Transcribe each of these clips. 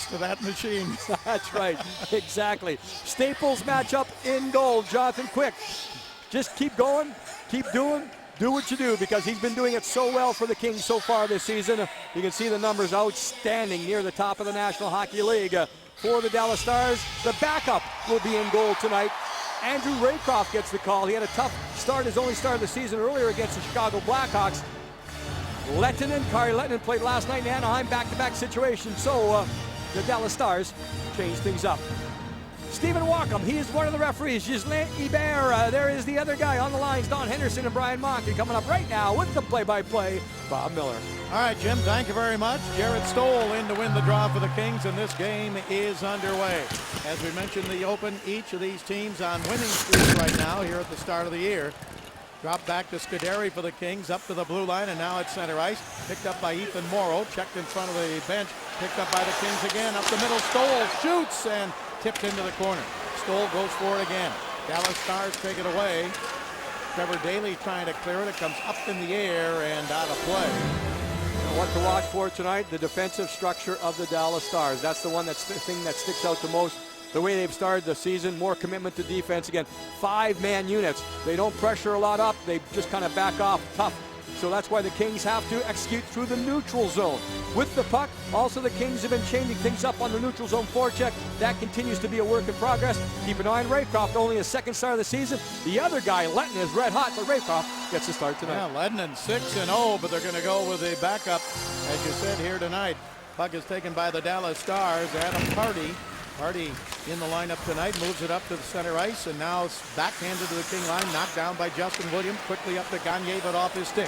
to that machine. That's right, exactly. Staples matchup in goal. Jonathan Quick. Just keep going, keep doing, do what you do, because he's been doing it so well for the Kings so far this season. You can see the numbers outstanding near the top of the National Hockey League. For the Dallas Stars, the backup will be in goal tonight. Andrew Raycroft gets the call. He had a tough start, his only start of the season earlier against the Chicago Blackhawks. Kari Lettinen played last night in Anaheim, back-to-back situation. So the Dallas Stars changed things up. Stephen Walkham, he is one of the referees. Gislain Ibert, there is the other guy on the lines, Don Henderson and Brian Monk. Coming up right now with the play-by-play, Bob Miller. All right, Jim, thank you very much. Jared Stoll in to win the draw for the Kings, and this game is underway. As we mentioned, the Open, each of these teams on winning streaks right now here at the start of the year. Drop back to Scuderi for the Kings, up to the blue line, and now at center ice. Picked up by Ethan Morrow, checked in front of the bench, picked up by the Kings again, up the middle, Stoll shoots, and tipped into the corner. Stoll goes for it again. Dallas Stars take it away. Trevor Daley trying to clear it. It comes up in the air and out of play. What to watch for tonight? The defensive structure of the Dallas Stars. That's the thing that sticks out the most. The way they've started the season, more commitment to defense. Again, 5-man units. They don't pressure a lot up. They just kind of back off tough. So that's why the Kings have to execute through the neutral zone. With the puck, also the Kings have been changing things up on the neutral zone forecheck. That continues to be a work in progress. Keep an eye on Raycroft, only his second start of the season. The other guy, Lettinen, is red hot, but Raycroft gets the start tonight. Yeah, Lettinen 6-0, but they're going to go with a backup, as you said here tonight. Puck is taken by the Dallas Stars. Adam Hardy in the lineup tonight, moves it up to the center ice, and now it's backhanded to the King line, knocked down by Justin Williams, quickly up to Gagne, but off his stick.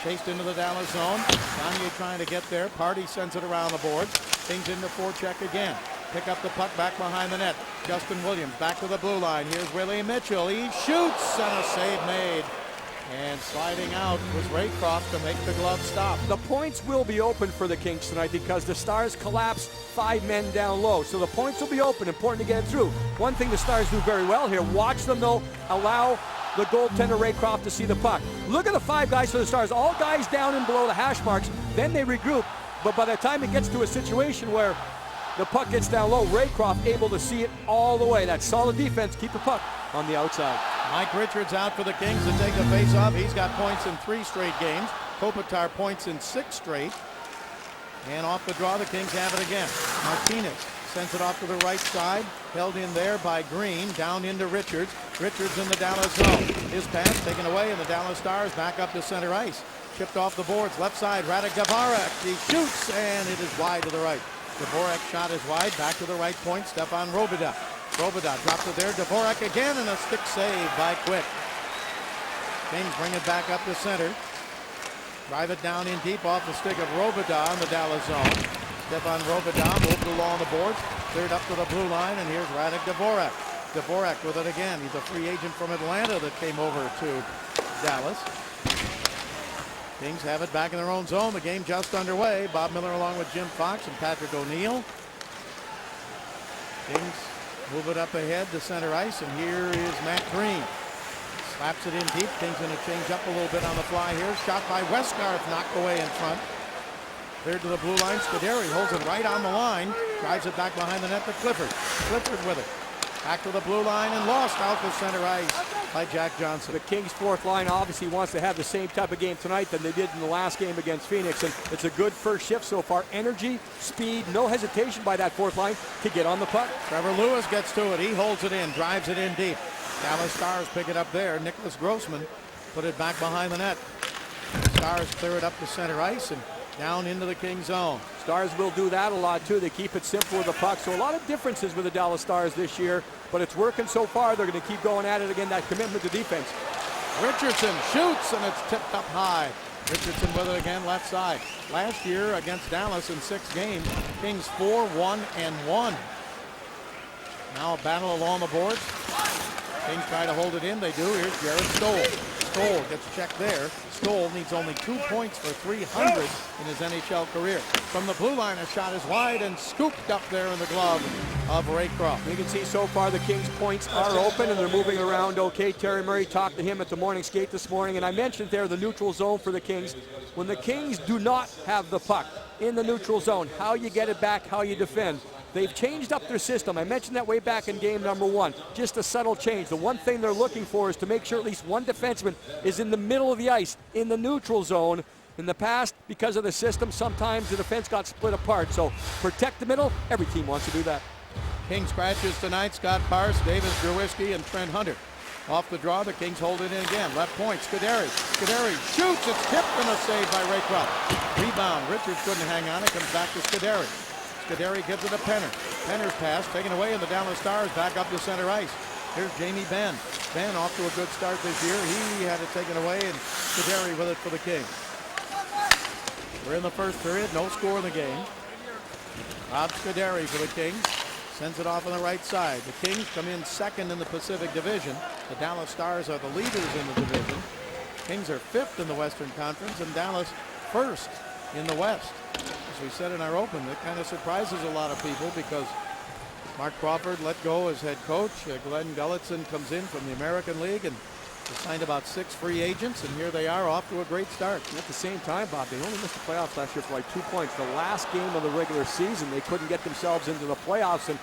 Chased into the Dallas zone. Gagne trying to get there. Party sends it around the boards. Kings into forecheck again. Pick up the puck back behind the net. Justin Williams back to the blue line. Here's Willie Mitchell. He shoots, and a save made. And sliding out was Raycroft to make the glove stop. The points will be open for the Kings tonight because the Stars collapse 5 men down low. So the points will be open, important to get it through. One thing the Stars do very well here, watch them though, allow the goaltender Raycroft to see the puck. Look at the 5 guys for the Stars, all guys down and below the hash marks, then they regroup. But by the time it gets to a situation where the puck gets down low, Raycroft able to see it all the way. That's solid defense, keep the puck on the outside. Mike Richards out for the Kings to take the face-off. He's got points in 3 straight games. Kopitar points in 6 straight. And off the draw, the Kings have it again. Martinez sends it off to the right side. Held in there by Green. Down into Richards. Richards in the Dallas zone. His pass taken away, and the Dallas Stars back up to center ice. Chipped off the boards. Left side, Radek Dvorak. He shoots, and it is wide to the right. Dvorak shot is wide. Back to the right point, Stefan Robidas. Robidas drops it there. Dvorak again, and a stick save by Quick. Kings bring it back up to center. Drive it down in deep off the stick of Robidas in the Dallas zone. Stefan Robidas moved along the boards, cleared up to the blue line, and here's Radek Dvorak. Dvorak with it again. He's a free agent from Atlanta that came over to Dallas. Kings have it back in their own zone. The game just underway. Bob Miller along with Jim Fox and Patrick O'Neill. Kings move it up ahead to center ice, and here is Matt Green. Slaps it in deep. Kings going to change up a little bit on the fly here. Shot by Westgarth, knocked away in front. Cleared to the blue line. Scuderi holds it right on the line. Drives it back behind the net to Clifford. Clifford with it. Back to the blue line and lost out to center ice by Jack Johnson. The Kings' fourth line obviously wants to have the same type of game tonight that they did in the last game against Phoenix, and it's a good first shift so far. Energy, speed, no hesitation by that fourth line to get on the puck. Trevor Lewis gets to it. He holds it in, drives it in deep. Dallas Stars pick it up there. Nicholas Grossman put it back behind the net. Stars clear it up to center ice and down into the King zone. Stars will do that a lot too. They keep it simple with the puck. So a lot of differences with the Dallas Stars this year, but it's working so far. They're going to keep going at it again, that commitment to defense. Richardson shoots, and it's tipped up high. Richardson with it again, left side. Last year against Dallas in 6 games, Kings 4-1-1. Now a battle along the boards. Kings try to hold it in. They do. Here's Jared Stoll. Stoll gets checked there. Stoll needs only 2 points for 300 in his NHL career. From the blue line, a shot is wide and scooped up there in the glove of Raycroft. You can see so far the Kings' points are open and they're moving around okay. Terry Murray talked to him at the morning skate this morning, and I mentioned there the neutral zone for the Kings. When the Kings do not have the puck, in the neutral zone, how you get it back, how you defend. They've changed up their system. I mentioned that way back in game number 1. Just a subtle change. The one thing they're looking for is to make sure at least one defenseman is in the middle of the ice, in the neutral zone. In the past, because of the system, sometimes the defense got split apart. So protect the middle. Every team wants to do that. King scratches tonight. Scott Parse, Davis Drewiski, and Trent Hunter. Off the draw, the Kings hold it in again. Left point, Scuderi. Scuderi shoots. It's tipped and a save by Raycroft. Rebound. Richards couldn't hang on. It comes back to Scuderi. Scuderi gives it to Penner. Penner's pass taken away, and the Dallas Stars back up to center ice. Here's Jamie Benn. Benn off to a good start this year. He had it taken away, and Scuderi with it for the Kings. We're in the first period. No score in the game. Rob Scuderi for the Kings. Sends it off on the right side. The Kings come in second in the Pacific Division. The Dallas Stars are the leaders in the division. Kings are 5th in the Western Conference, and Dallas 1st in the West. As we said in our open, it kind of surprises a lot of people because Mark Crawford let go as head coach. Glenn Gulletson comes in from the American League and they signed about 6 free agents, and here they are off to a great start. And at the same time, Bob, they only missed the playoffs last year for like 2 points. The last game of the regular season, they couldn't get themselves into the playoffs. And,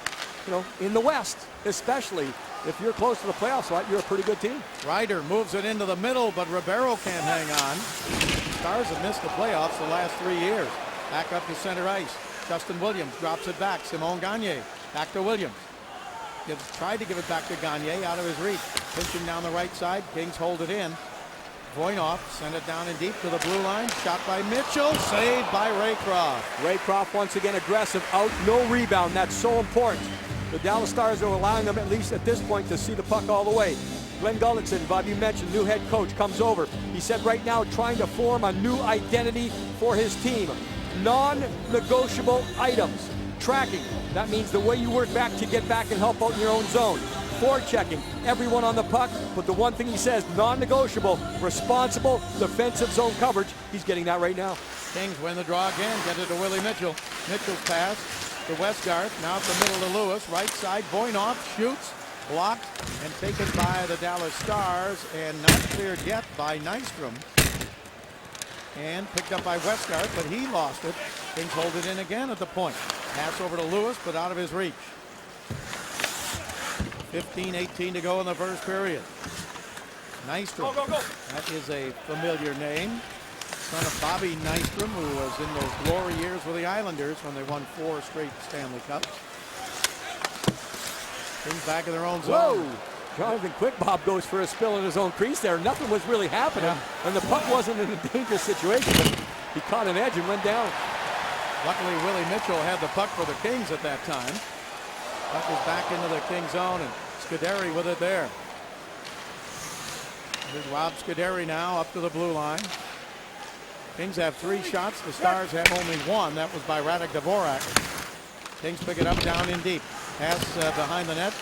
you know, in the West, especially, if you're close to the playoff spot, you're a pretty good team. Ryder moves it into the middle, but Ribeiro can't hang on. Stars have missed the playoffs the last 3 years. Back up to center ice. Justin Williams drops it back. Simon Gagne back to Williams. Tried to give it back to Gagne, out of his reach. Pinching down the right side. Kings hold it in. Voynov sent it down and deep to the blue line. Shot by Mitchell. Saved by Raycroft. Raycroft once again aggressive. Out, no rebound. That's so important. The Dallas Stars are allowing them, at least at this point, to see the puck all the way. Glenn Gulletson, Bob, you mentioned, new head coach, comes over. He said right now trying to form a new identity for his team. Non-negotiable items. Tracking. That means the way you work back to get back and help out in your own zone. Forechecking. Everyone on the puck. But the one thing he says, non-negotiable, responsible defensive zone coverage. He's getting that right now. Kings win the draw again. Get it to Willie Mitchell. Mitchell's pass to Westgarth. Now at the middle to Lewis. Right side. Voynov shoots. Blocked and taken by the Dallas Stars. And not cleared yet by Nystrom. And picked up by Westgarth, but he lost it. Kings hold it in again at the point. Pass over to Lewis, but out of his reach. 15-18 to go in the first period. Nystrom. Go. That is a familiar name. Son of Bobby Nystrom, who was in those glory years with the Islanders when they won 4 straight Stanley Cups. Kings back in their own zone. Whoa! Jonathan Quick, Bob, goes for a spill in his own crease there. Nothing was really happening, and the puck wasn't in a dangerous situation, but he caught an edge and went down. Luckily, Willie Mitchell had the puck for the Kings at that time. Puck was back into the King zone, and Scuderi with it there. Here's Rob Scuderi now up to the blue line. Kings have 3 shots. The Stars have only 1. That was by Radek Dvorak. Kings pick it up down in deep. Pass behind the net.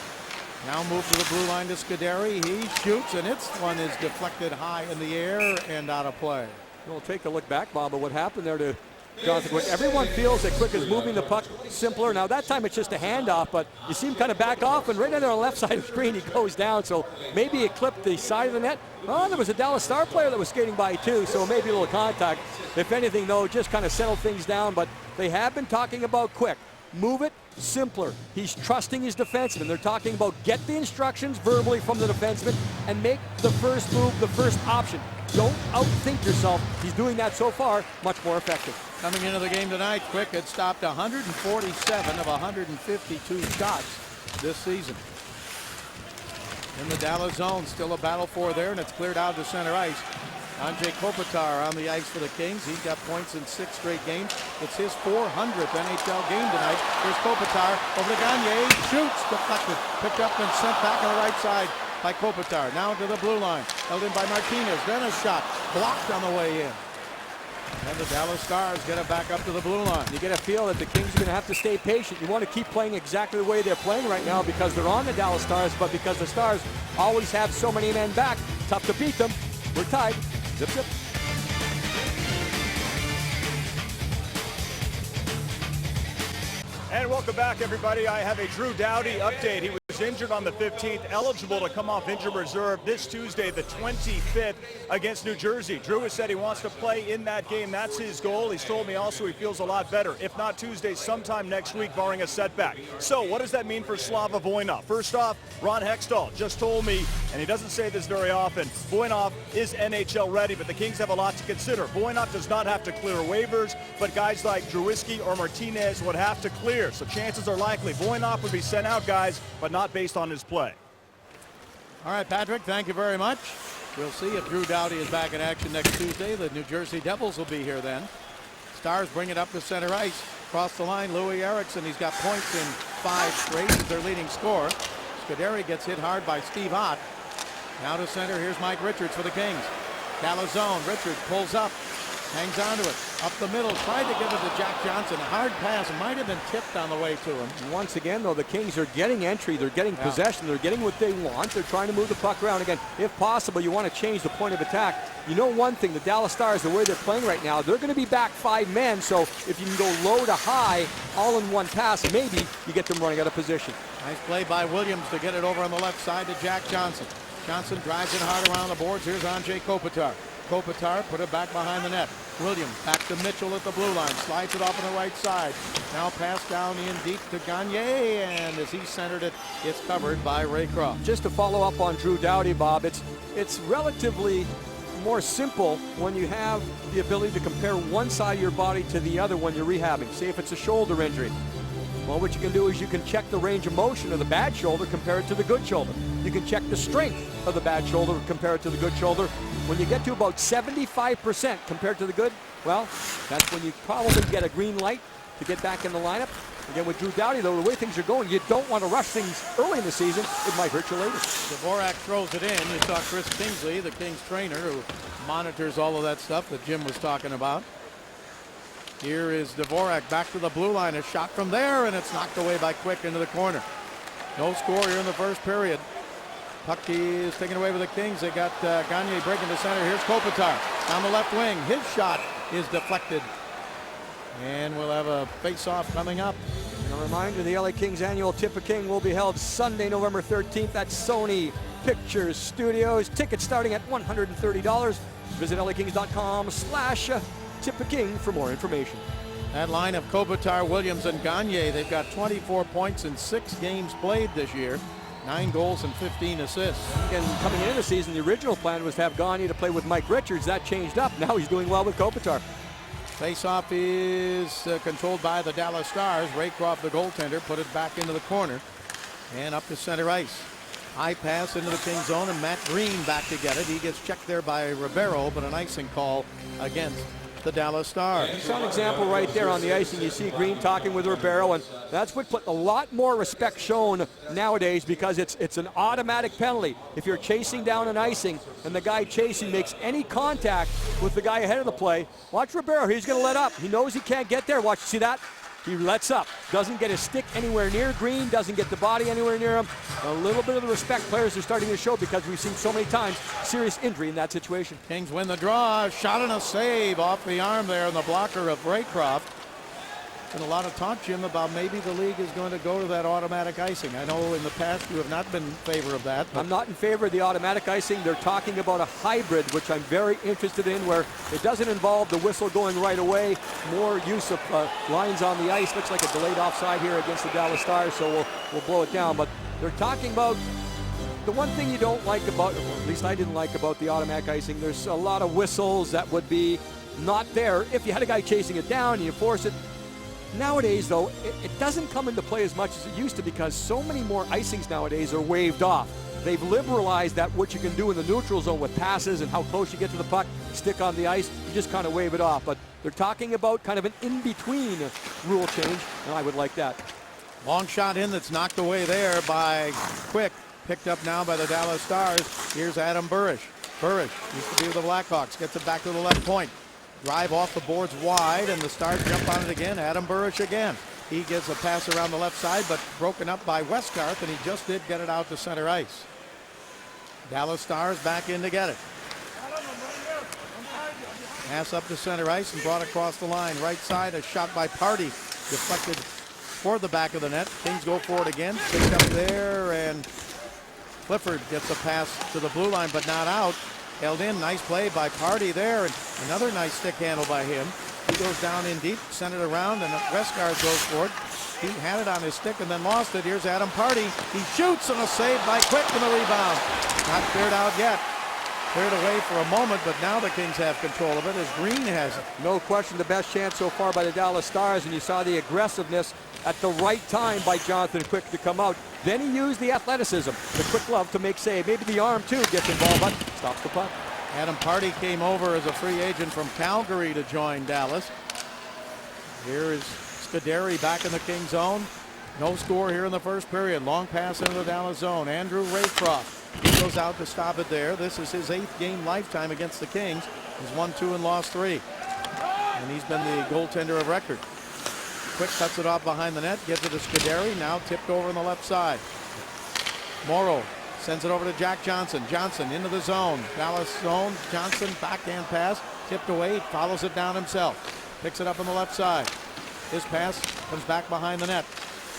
Now move to the blue line to Scuderi. He shoots, and its one is deflected high in the air and out of play. We'll take a look back, Bob, at what happened there to Jonathan Quick. Everyone feels that Quick is moving the puck simpler. Now, that time it's just a handoff, but you see him kind of back off, and right on the left side of the screen, he goes down. So maybe it clipped the side of the net. Oh, there was a Dallas Star player that was skating by, too, so maybe a little contact. If anything, though, just kind of settled things down. But they have been talking about Quick. Move it simpler. He's trusting his defenseman. They're talking about get the instructions verbally from the defenseman and make the first move the first option. Don't outthink yourself. He's doing that so far, much more effective. Coming into the game tonight, Quick had stopped 147 of 152 shots this season. In the Dallas zone, still a battle for there, and it's cleared out to center ice. Andrei Kopitar on the ice for the Kings. He's got points in 6 straight games. It's his 400th NHL game tonight. Here's Kopitar over to Gagne. Shoots, deflected. Picked up and sent back on the right side by Kopitar. Now to the blue line. Held in by Martinez. Then a shot. Blocked on the way in. And the Dallas Stars get it back up to the blue line. You get a feel that the Kings are going to have to stay patient. You want to keep playing exactly the way they're playing right now because they're on the Dallas Stars, but because the Stars always have so many men back, tough to beat them. We're tied. Zip, zip. And welcome back, everybody. I have a Drew Doughty update. He was injured on the 15th, eligible to come off injured reserve this Tuesday, the 25th, against New Jersey. Drew has said he wants to play in that game. That's his goal. He's told me also he feels a lot better. If not Tuesday, sometime next week, barring a setback. So what does that mean for Slava Voinov? First off, Ron Hextall just told me, and he doesn't say this very often, Voinov is NHL ready, but the Kings have a lot to consider. Voinov does not have to clear waivers, but guys like Drewiski or Martinez would have to clear. So chances are likely Voinov would be sent out, guys, but not based on his play. All right, Patrick, thank you very much. We'll see if Drew Doughty is back in action next Tuesday. The New Jersey Devils will be here then. Stars bring it up to center ice. Across the line, Louis Eriksson. He's got points in 5 straight. He's their leading scorer. Scuderi gets hit hard by Steve Ott. Now to center, here's Mike Richards for the Kings. Calazone, Richards pulls up, hangs onto it, up the middle, tried to give it to Jack Johnson. A hard pass, might have been tipped on the way to him. Once again, though, the Kings are getting entry, they're getting possession, they're getting what they want, they're trying to move the puck around again. If possible, you want to change the point of attack. You know one thing, the Dallas Stars, the way they're playing right now, they're going to be back 5 men, so if you can go low to high, all in one pass, maybe you get them running out of position. Nice play by Williams to get it over on the left side to Jack Johnson. Johnson drives it hard around the boards. Here's Andrei Kopitar. Kopitar put it back behind the net. Williams back to Mitchell at the blue line. Slides it off on the right side. Now pass down in deep to Gagne, and as he centered it, it's covered by Raycroft. Just to follow up on Drew Doughty, Bob, it's relatively more simple when you have the ability to compare one side of your body to the other when you're rehabbing. Say if it's a shoulder injury. Well, what you can do is you can check the range of motion of the bad shoulder compared to the good shoulder. You can check the strength of the bad shoulder compared to the good shoulder. When you get to about 75% compared to the good, well, that's when you probably get a green light to get back in the lineup. Again, with Drew Doughty, though, the way things are going, you don't want to rush things early in the season. It might hurt you later. Dvorak throws it in. You saw Chris Kingsley, the Kings trainer, who monitors all of that stuff that Jim was talking about. Here is Dvorak back to the blue line. A shot from there, and it's knocked away by Quick into the corner. No score here in the first period. Puck is taken away with the Kings. They got Gagne breaking the center. Here's Kopitar down the left wing. His shot is deflected. And we'll have a face-off coming up. And a reminder, the LA Kings annual Tip a King will be held Sunday, November 13th at Sony Pictures Studios. Tickets starting at $130. Visit lakings.com/Tip a King for more information. That line of Kopitar, Williams, and Gagne, they've got 24 points in 6 games played this year. 9 goals and 15 assists. And coming into the season, the original plan was to have Gagne to play with Mike Richards. That changed up. Now he's doing well with Kopitar. Face-off is controlled by the Dallas Stars. Raycroft, the goaltender, put it back into the corner and up to center ice. High pass into the Kings zone, and Matt Green back to get it. He gets checked there by Ribeiro, but an icing call against the Dallas Stars. You saw an example right there on the icing. You see Green talking with Ribeiro, and that's what put a lot more respect shown nowadays, because it's an automatic penalty. If you're chasing down an icing and the guy chasing makes any contact with the guy ahead of the play, watch Ribeiro. He's going to let up. He knows he can't get there. Watch, see that? He lets up. Doesn't get his stick anywhere near Green. Doesn't get the body anywhere near him. A little bit of the respect players are starting to show, because we've seen so many times serious injury in that situation. Kings win the draw. Shot and a save off the arm there on the blocker of Raycroft. Been a lot of talk, Jim, about maybe the league is going to go to that automatic icing. I know in the past you have not been in favor of that. I'm not in favor of the automatic icing. They're talking about a hybrid, which I'm very interested in, where it doesn't involve the whistle going right away. More use of lines on the ice. Looks like a delayed offside here against the Dallas Stars, so we'll blow it down. But they're talking about the one thing you don't like about, or at least I didn't like about the automatic icing, there's a lot of whistles that would be not there if you had a guy chasing it down and you force it. Nowadays, though, it doesn't come into play as much as it used to, because so many more icings nowadays are waved off. They've liberalized that what you can do in the neutral zone with passes and how close you get to the puck, stick on the ice, you just kind of wave it off. But they're talking about kind of an in-between rule change, and I would like that. Long shot in that's knocked away there by Quick. Picked up now by the Dallas Stars. Here's Adam Burish. Burish used to be with the Blackhawks. Gets it back to the left point. Drive off the boards wide, and the Stars jump on it again. Adam Burish again. He gets a pass around the left side, but broken up by Westgarth, and he just did get it out to center ice. Dallas Stars back in to get it. Pass up to center ice and brought across the line. Right side, a shot by Party. Deflected toward the back of the net. Kings go for it again. Picked up there, and Clifford gets a pass to the blue line, but not out. Held in. Nice play by Party there, and another nice stick handle by him. He goes down in deep, sent it around, and Westgard goes for it. He had it on his stick and then lost it. Here's Adam Party. He shoots, and a save by Quick in the rebound. Not cleared out yet. Cleared away for a moment, but now the Kings have control of it as Green has it. No question the best chance so far by the Dallas Stars, and you saw the aggressiveness at the right time by Jonathan Quick to come out. Then he used the athleticism, the quick glove to make save. Maybe the arm too gets involved, but stops the puck. Adam Party came over as a free agent from Calgary to join Dallas. Here is Scuderi back in the King zone. No score here in the first period. Long pass into the Dallas zone. Andrew Raycroft. He goes out to stop it there. This is his 8th game lifetime against the Kings. He's won 2 and lost 3. And he's been the goaltender of record. Quick cuts it off behind the net. Gives it to Scuderi. Now tipped over on the left side. Morrow sends it over to Jack Johnson. Johnson into the zone. Dallas zone. Johnson backhand pass. Tipped away. Follows it down himself. Picks it up on the left side. His pass comes back behind the net.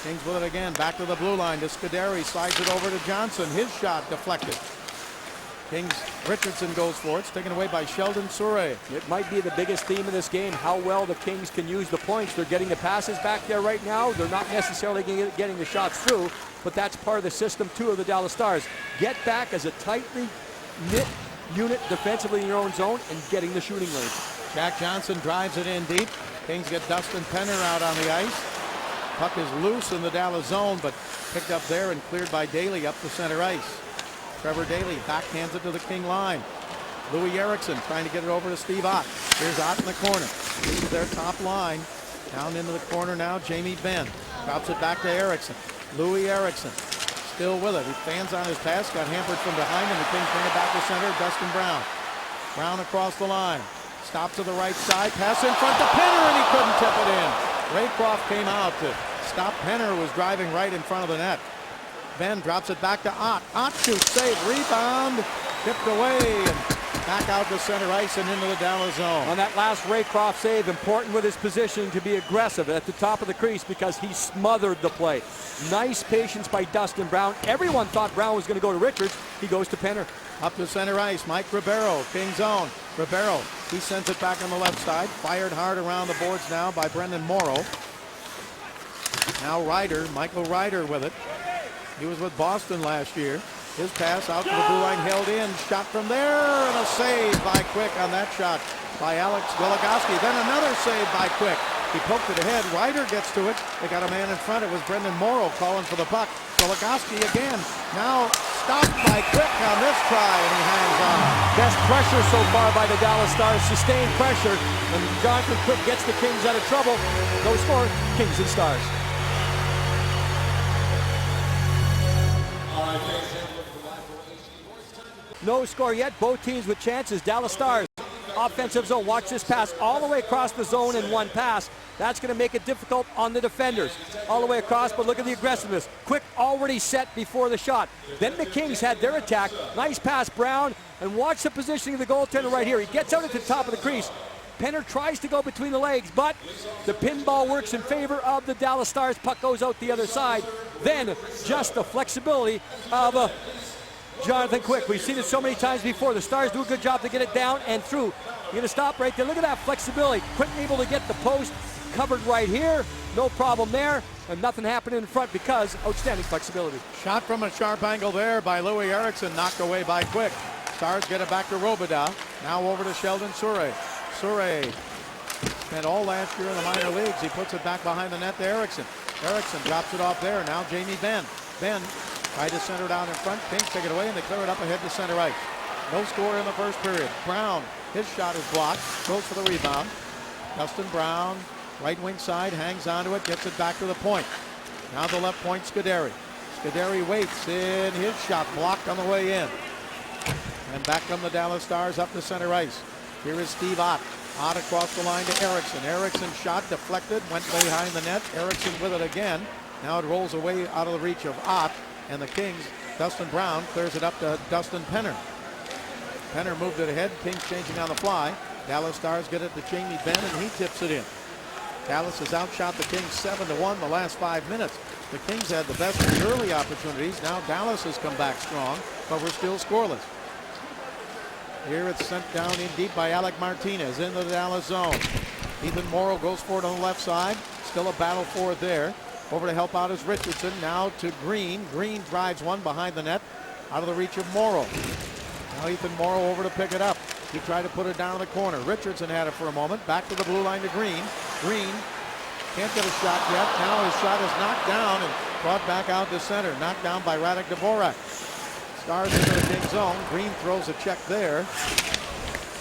Kings with it again. Back to the blue line to Scuderi. Slides it over to Johnson. His shot deflected. Kings, Richardson goes for it. It's taken away by Sheldon Surrey. It might be the biggest theme of this game, how well the Kings can use the points. They're getting the passes back there right now. They're not necessarily getting the shots through, but that's part of the system too of the Dallas Stars. Get back as a tightly knit unit defensively in your own zone and getting the shooting range. Jack Johnson drives it in deep. Kings get Dustin Penner out on the ice. Puck is loose in the Dallas zone, but picked up there and cleared by Daly up the center ice. Trevor Daly backhands it to the King line. Louis Erickson trying to get it over to Steve Ott. Here's Ott in the corner. This is their top line. Down into the corner now, Jamie Benn. Drops it back to Erickson. Louis Erickson still with it. He fans on his pass, got hampered from behind, and the Kings bring it back to center. Dustin Brown. Brown across the line. Stop to the right side. Pass in front to Penner, and he couldn't tip it in. Raycroft came out to stop Penner, who was driving right in front of the net. Ben drops it back to Ott. Ott shoots, save, rebound, tipped away, and back out to center ice and into the Dallas zone. On that last Raycroft save, important with his positioning to be aggressive at the top of the crease because he smothered the play. Nice patience by Dustin Brown. Everyone thought Brown was going to go to Richards. He goes to Penner. Up to center ice, Mike Ribeiro, King zone. Ribeiro, he sends it back on the left side. Fired hard around the boards now by Brendan Morrow. Now Ryder, Michael Ryder with it. He was with Boston last year. His pass out to the blue line, held in. Shot from there, and a save by Quick on that shot by Alex Goligoski. Then another save by Quick. He poked it ahead. Ryder gets to it. They got a man in front. It was Brendan Morrow calling for the puck. Goligoski again. Now stopped by Quick on this try, and he hangs on. Best pressure so far by the Dallas Stars. Sustained pressure. And Jonathan Quick gets the Kings out of trouble. No score. Kings and Stars. No score yet. Both teams with chances. Dallas Stars, offensive zone. Watch this pass all the way across the zone in one pass. That's going to make it difficult on the defenders. All the way across, but look at the aggressiveness. Quick already set before the shot. Then the Kings had their attack. Nice pass, Brown. And watch the positioning of the goaltender right here. He gets out at the top of the crease. Penner tries to go between the legs, but the pinball works in favor of the Dallas Stars. Puck goes out the other side. Then just the flexibility of Jonathan Quick. We've seen it so many times before. The Stars do a good job to get it down and through. You're going to stop right there. Look at that flexibility. Quick able to get the post covered right here. No problem there. And nothing happened in front because outstanding flexibility. Shot from a sharp angle there by Louis Erickson, knocked away by Quick. Stars get it back to Robidoux. Now over to Sheldon Surrey. Surrey spent all last year in the minor leagues. He puts it back behind the net to Erickson. Erickson drops it off there. Now Jamie Benn. Benn tried to center down in front. Kings take it away, and they clear it up ahead to center ice. No score in the first period. Brown, his shot is blocked. Goes for the rebound. Dustin Brown, right wing side, hangs onto it, gets it back to the point. Now the left point, Scuderi. Scuderi waits in. His shot blocked on the way in. And back come the Dallas Stars up to center ice. Here is Steve Ott. Ott across the line to Erickson. Erickson shot deflected, went behind the net. Erickson with it again. Now it rolls away out of the reach of Ott. And the Kings, Dustin Brown clears it up to Dustin Penner. Penner moved it ahead. Kings changing on the fly. Dallas Stars get it to Jamie Benn, and he tips it in. Dallas has outshot the Kings 7-1 the last 5 minutes. The Kings had the best of the early opportunities. Now Dallas has come back strong, but we're still scoreless. Here it's sent down in deep by Alec Martinez into the Dallas zone. Ethan Morrow goes for it on the left side. Still a battle for it there. Over to help out is Richardson. Now to Green. Green drives one behind the net. Out of the reach of Morrow. Now Ethan Morrow over to pick it up. He tried to put it down in the corner. Richardson had it for a moment. Back to the blue line to Green. Green can't get a shot yet. Now his shot is knocked down and brought back out to center. Knocked down by Radek Dvorak. Stars into the King zone. Green throws a check there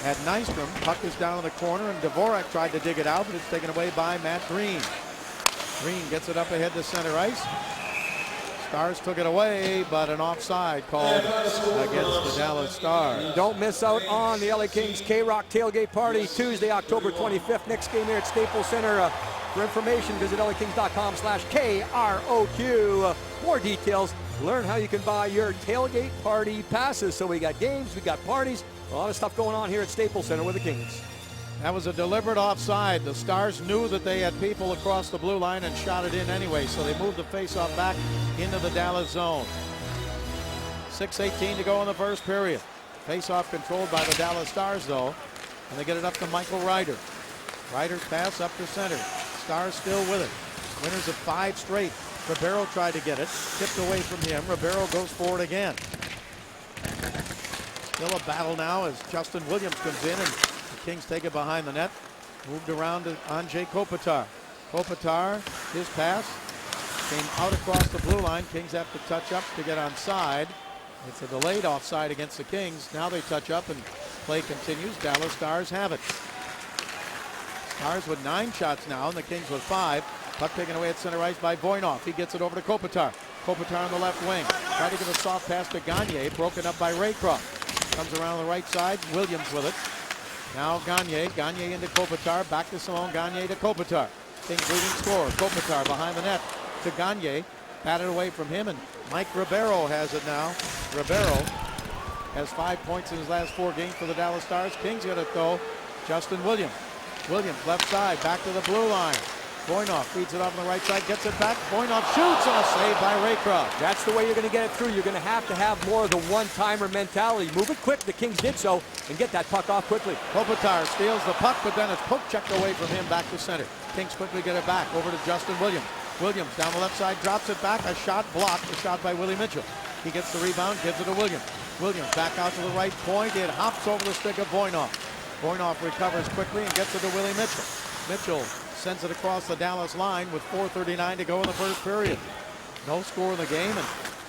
at Nystrom. Puck is down in the corner, and Dvorak tried to dig it out, but it's taken away by Matt Green. Green gets it up ahead to center ice. Stars took it away, but an offside called against the Dallas Stars. Don't miss out on the LA Kings K-Rock Tailgate Party Tuesday, October 25th. Next game here at Staples Center. For information, visit lakings.com/KROQ. More details. Learn how you can buy your tailgate party passes. So we got games, we got parties, a lot of stuff going on here at Staples Center with the Kings. That was a deliberate offside. The Stars knew that they had people across the blue line and shot it in anyway, so they moved the faceoff back into the Dallas zone. 6:18 to go in the first period. Faceoff controlled by the Dallas Stars, though, and they get it up to Michael Ryder. Ryder's pass up to center. Stars still with it. Winners of 5 straight. Ribeiro tried to get it. Tipped away from him. Ribeiro goes forward again. Still a battle now as Justin Williams comes in, and the Kings take it behind the net. Moved around to Andrzej Kopitar. Kopitar, his pass came out across the blue line. Kings have to touch up to get onside. It's a delayed offside against the Kings. Now they touch up and play continues. Dallas Stars have it. Stars with 9 shots now, and the Kings with 5. Puck taken away at center ice by Voynov. He gets it over to Kopitar. Kopitar on the left wing. Tried to give a soft pass to Gagne, broken up by Raycroft. Comes around the right side. Williams with it. Now Gagne. Gagne into Kopitar. Back to Simone. Gagne to Kopitar. Kings leading scorer. Kopitar behind the net to Gagne. Batted away from him, and Mike Ribeiro has it now. Ribeiro has 5 points in his last 4 games for the Dallas Stars. Kings get it though. Justin Williams. Williams left side. Back to the blue line. Voynov feeds it off on the right side, gets it back. Voynov shoots, and a save by Raycroft. That's the way you're going to get it through. You're going to have more of the one-timer mentality. Move it quick. The Kings did so, and get that puck off quickly. Kopitar steals the puck, but then it's poke checked away from him back to center. Kings quickly get it back over to Justin Williams. Williams down the left side, drops it back. A shot blocked. A shot by Willie Mitchell. He gets the rebound, gives it to Williams. Williams back out to the right point. It hops over the stick of Voynov. Voynov recovers quickly and gets it to Willie Mitchell. Mitchell sends it across the Dallas line with 4:39 to go in the first period. No score in the game, and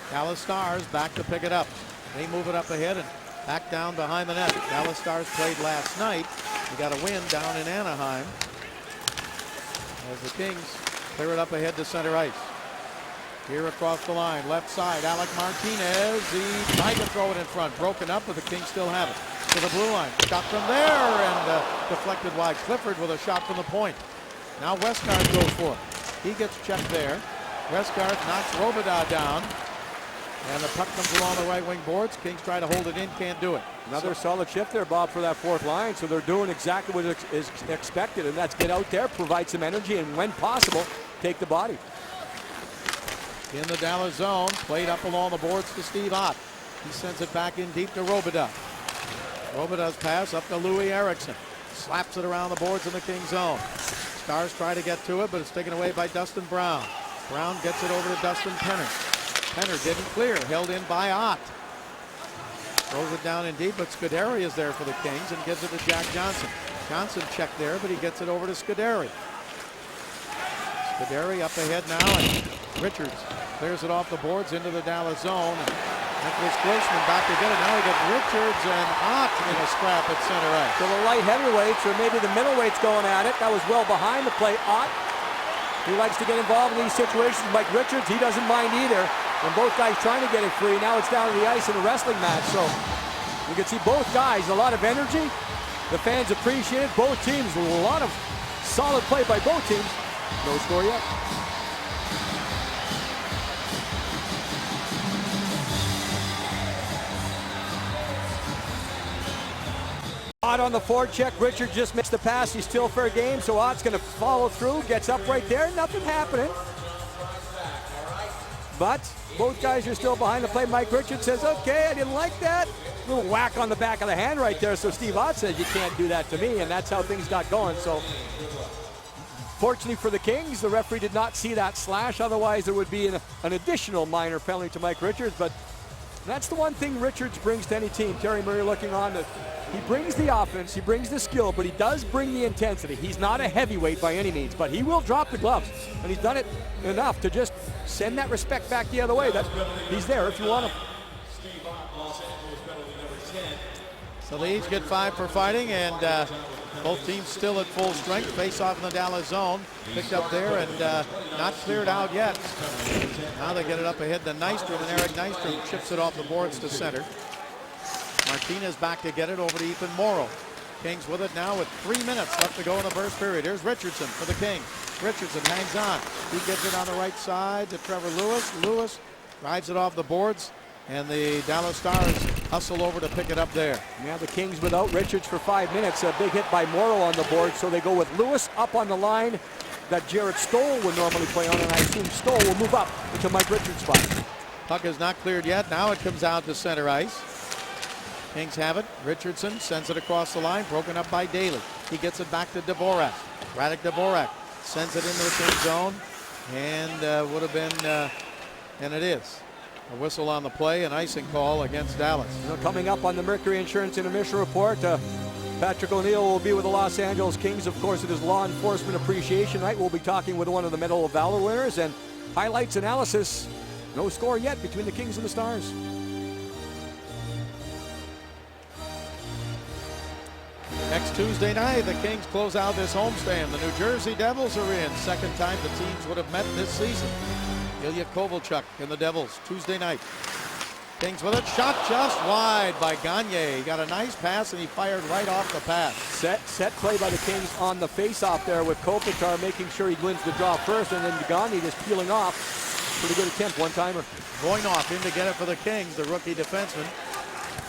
Dallas Stars back to pick it up. They move it up ahead and back down behind the net. Dallas Stars played last night. We got a win down in Anaheim as the Kings clear it up ahead to center ice. Here across the line, left side, Alec Martinez. He tried to throw it in front, broken up, but the Kings still have it. To the blue line, shot from there, and deflected wide. Clifford with a shot from the point. Now Westgarth goes for it. He gets checked there. Westgarth knocks Robidas down, and the puck comes along the right wing boards. Kings try to hold it in, can't do it. Another solid shift there, Bob, for that fourth line. So they're doing exactly what is expected, and that's get out there, provide some energy, and when possible, take the body. In the Dallas zone, played up along the boards to Steve Ott. He sends it back in deep to Robidas. Robidas pass up to Louis Eriksson. Slaps it around the boards in the King zone. Stars try to get to it, but it's taken away by Dustin Brown. Brown gets it over to Dustin Penner. Penner didn't clear, held in by Ott. Throws it down in deep, but Scuderi is there for the Kings and gives it to Jack Johnson. Johnson checked there, but he gets it over to Scuderi. Scuderi up ahead now, and Richards clears it off the boards into the Dallas zone. Nicholas Grossman back to get it. Now we get Richards and Ott in a scrap at center ice. So the light heavyweights, or maybe the middleweights, going at it. That was well behind the play. Ott, he likes to get involved in these situations. Mike Richards, he doesn't mind either. And both guys trying to get it free. Now it's down to the ice in a wrestling match. So you can see both guys, a lot of energy. The fans appreciate it. Both teams, a lot of solid play by both teams. No score yet. Ott on the forecheck. Richard just missed the pass. He's still fair game, so Ott's going to follow through. Gets up right there. Nothing happening. But both guys are still behind the play. Mike Richards says, okay, I didn't like that. Little whack on the back of the hand right there. So Steve Ott says, you can't do that to me. And that's how things got going. So fortunately for the Kings, the referee did not see that slash. Otherwise, there would be an additional minor penalty to Mike Richards. But that's the one thing Richards brings to any team. Terry Murray looking on. He brings the offense, he brings the skill, but he does bring the intensity. He's not a heavyweight by any means, but he will drop the gloves. And he's done it enough to just send that respect back the other way. That he's there if you want him. So they each get 5 for fighting, and both teams still at full strength. Face off in the Dallas zone. Picked up there and not cleared out yet. Now they get it up ahead to Nystrom, and Eric Nystrom chips it off the boards to center. Martinez back to get it over to Ethan Morrow. Kings with it now with 3 minutes left to go in the first period. Here's Richardson for the Kings. Richardson hangs on. He gets it on the right side to Trevor Lewis. Lewis drives it off the boards, and the Dallas Stars hustle over to pick it up there. Yeah, the Kings without Richards for 5 minutes. A big hit by Morrow on the board, so they go with Lewis up on the line that Jarrett Stoll would normally play on, and I assume Stoll will move up into Mike Richards' spot. Puck is not cleared yet. Now it comes out to center ice. Kings have it. Richardson sends it across the line, broken up by Daly. He gets it back to Dvorak. Radek Dvorak sends it into the Kings zone, and would have been, and it is, a whistle on the play, an icing call against Dallas. You know, coming up on the Mercury Insurance Intermission Report, Patrick O'Neill will be with the Los Angeles Kings. Of course, it is Law Enforcement Appreciation Night. We'll be talking with one of the Medal of Valor winners and highlights analysis. No score yet between the Kings and the Stars. Next Tuesday night, the Kings close out this homestand. The New Jersey Devils are in. Second time the teams would have met this season. Ilya Kovalchuk and the Devils, Tuesday night. Kings with it, shot just wide by Gagne. He got a nice pass and he fired right off the pass. Set play by the Kings on the face-off there with Kopitar making sure he wins the draw first, and then Gagne just peeling off. Pretty good attempt, one-timer. Voinov in to get it for the Kings, the rookie defenseman.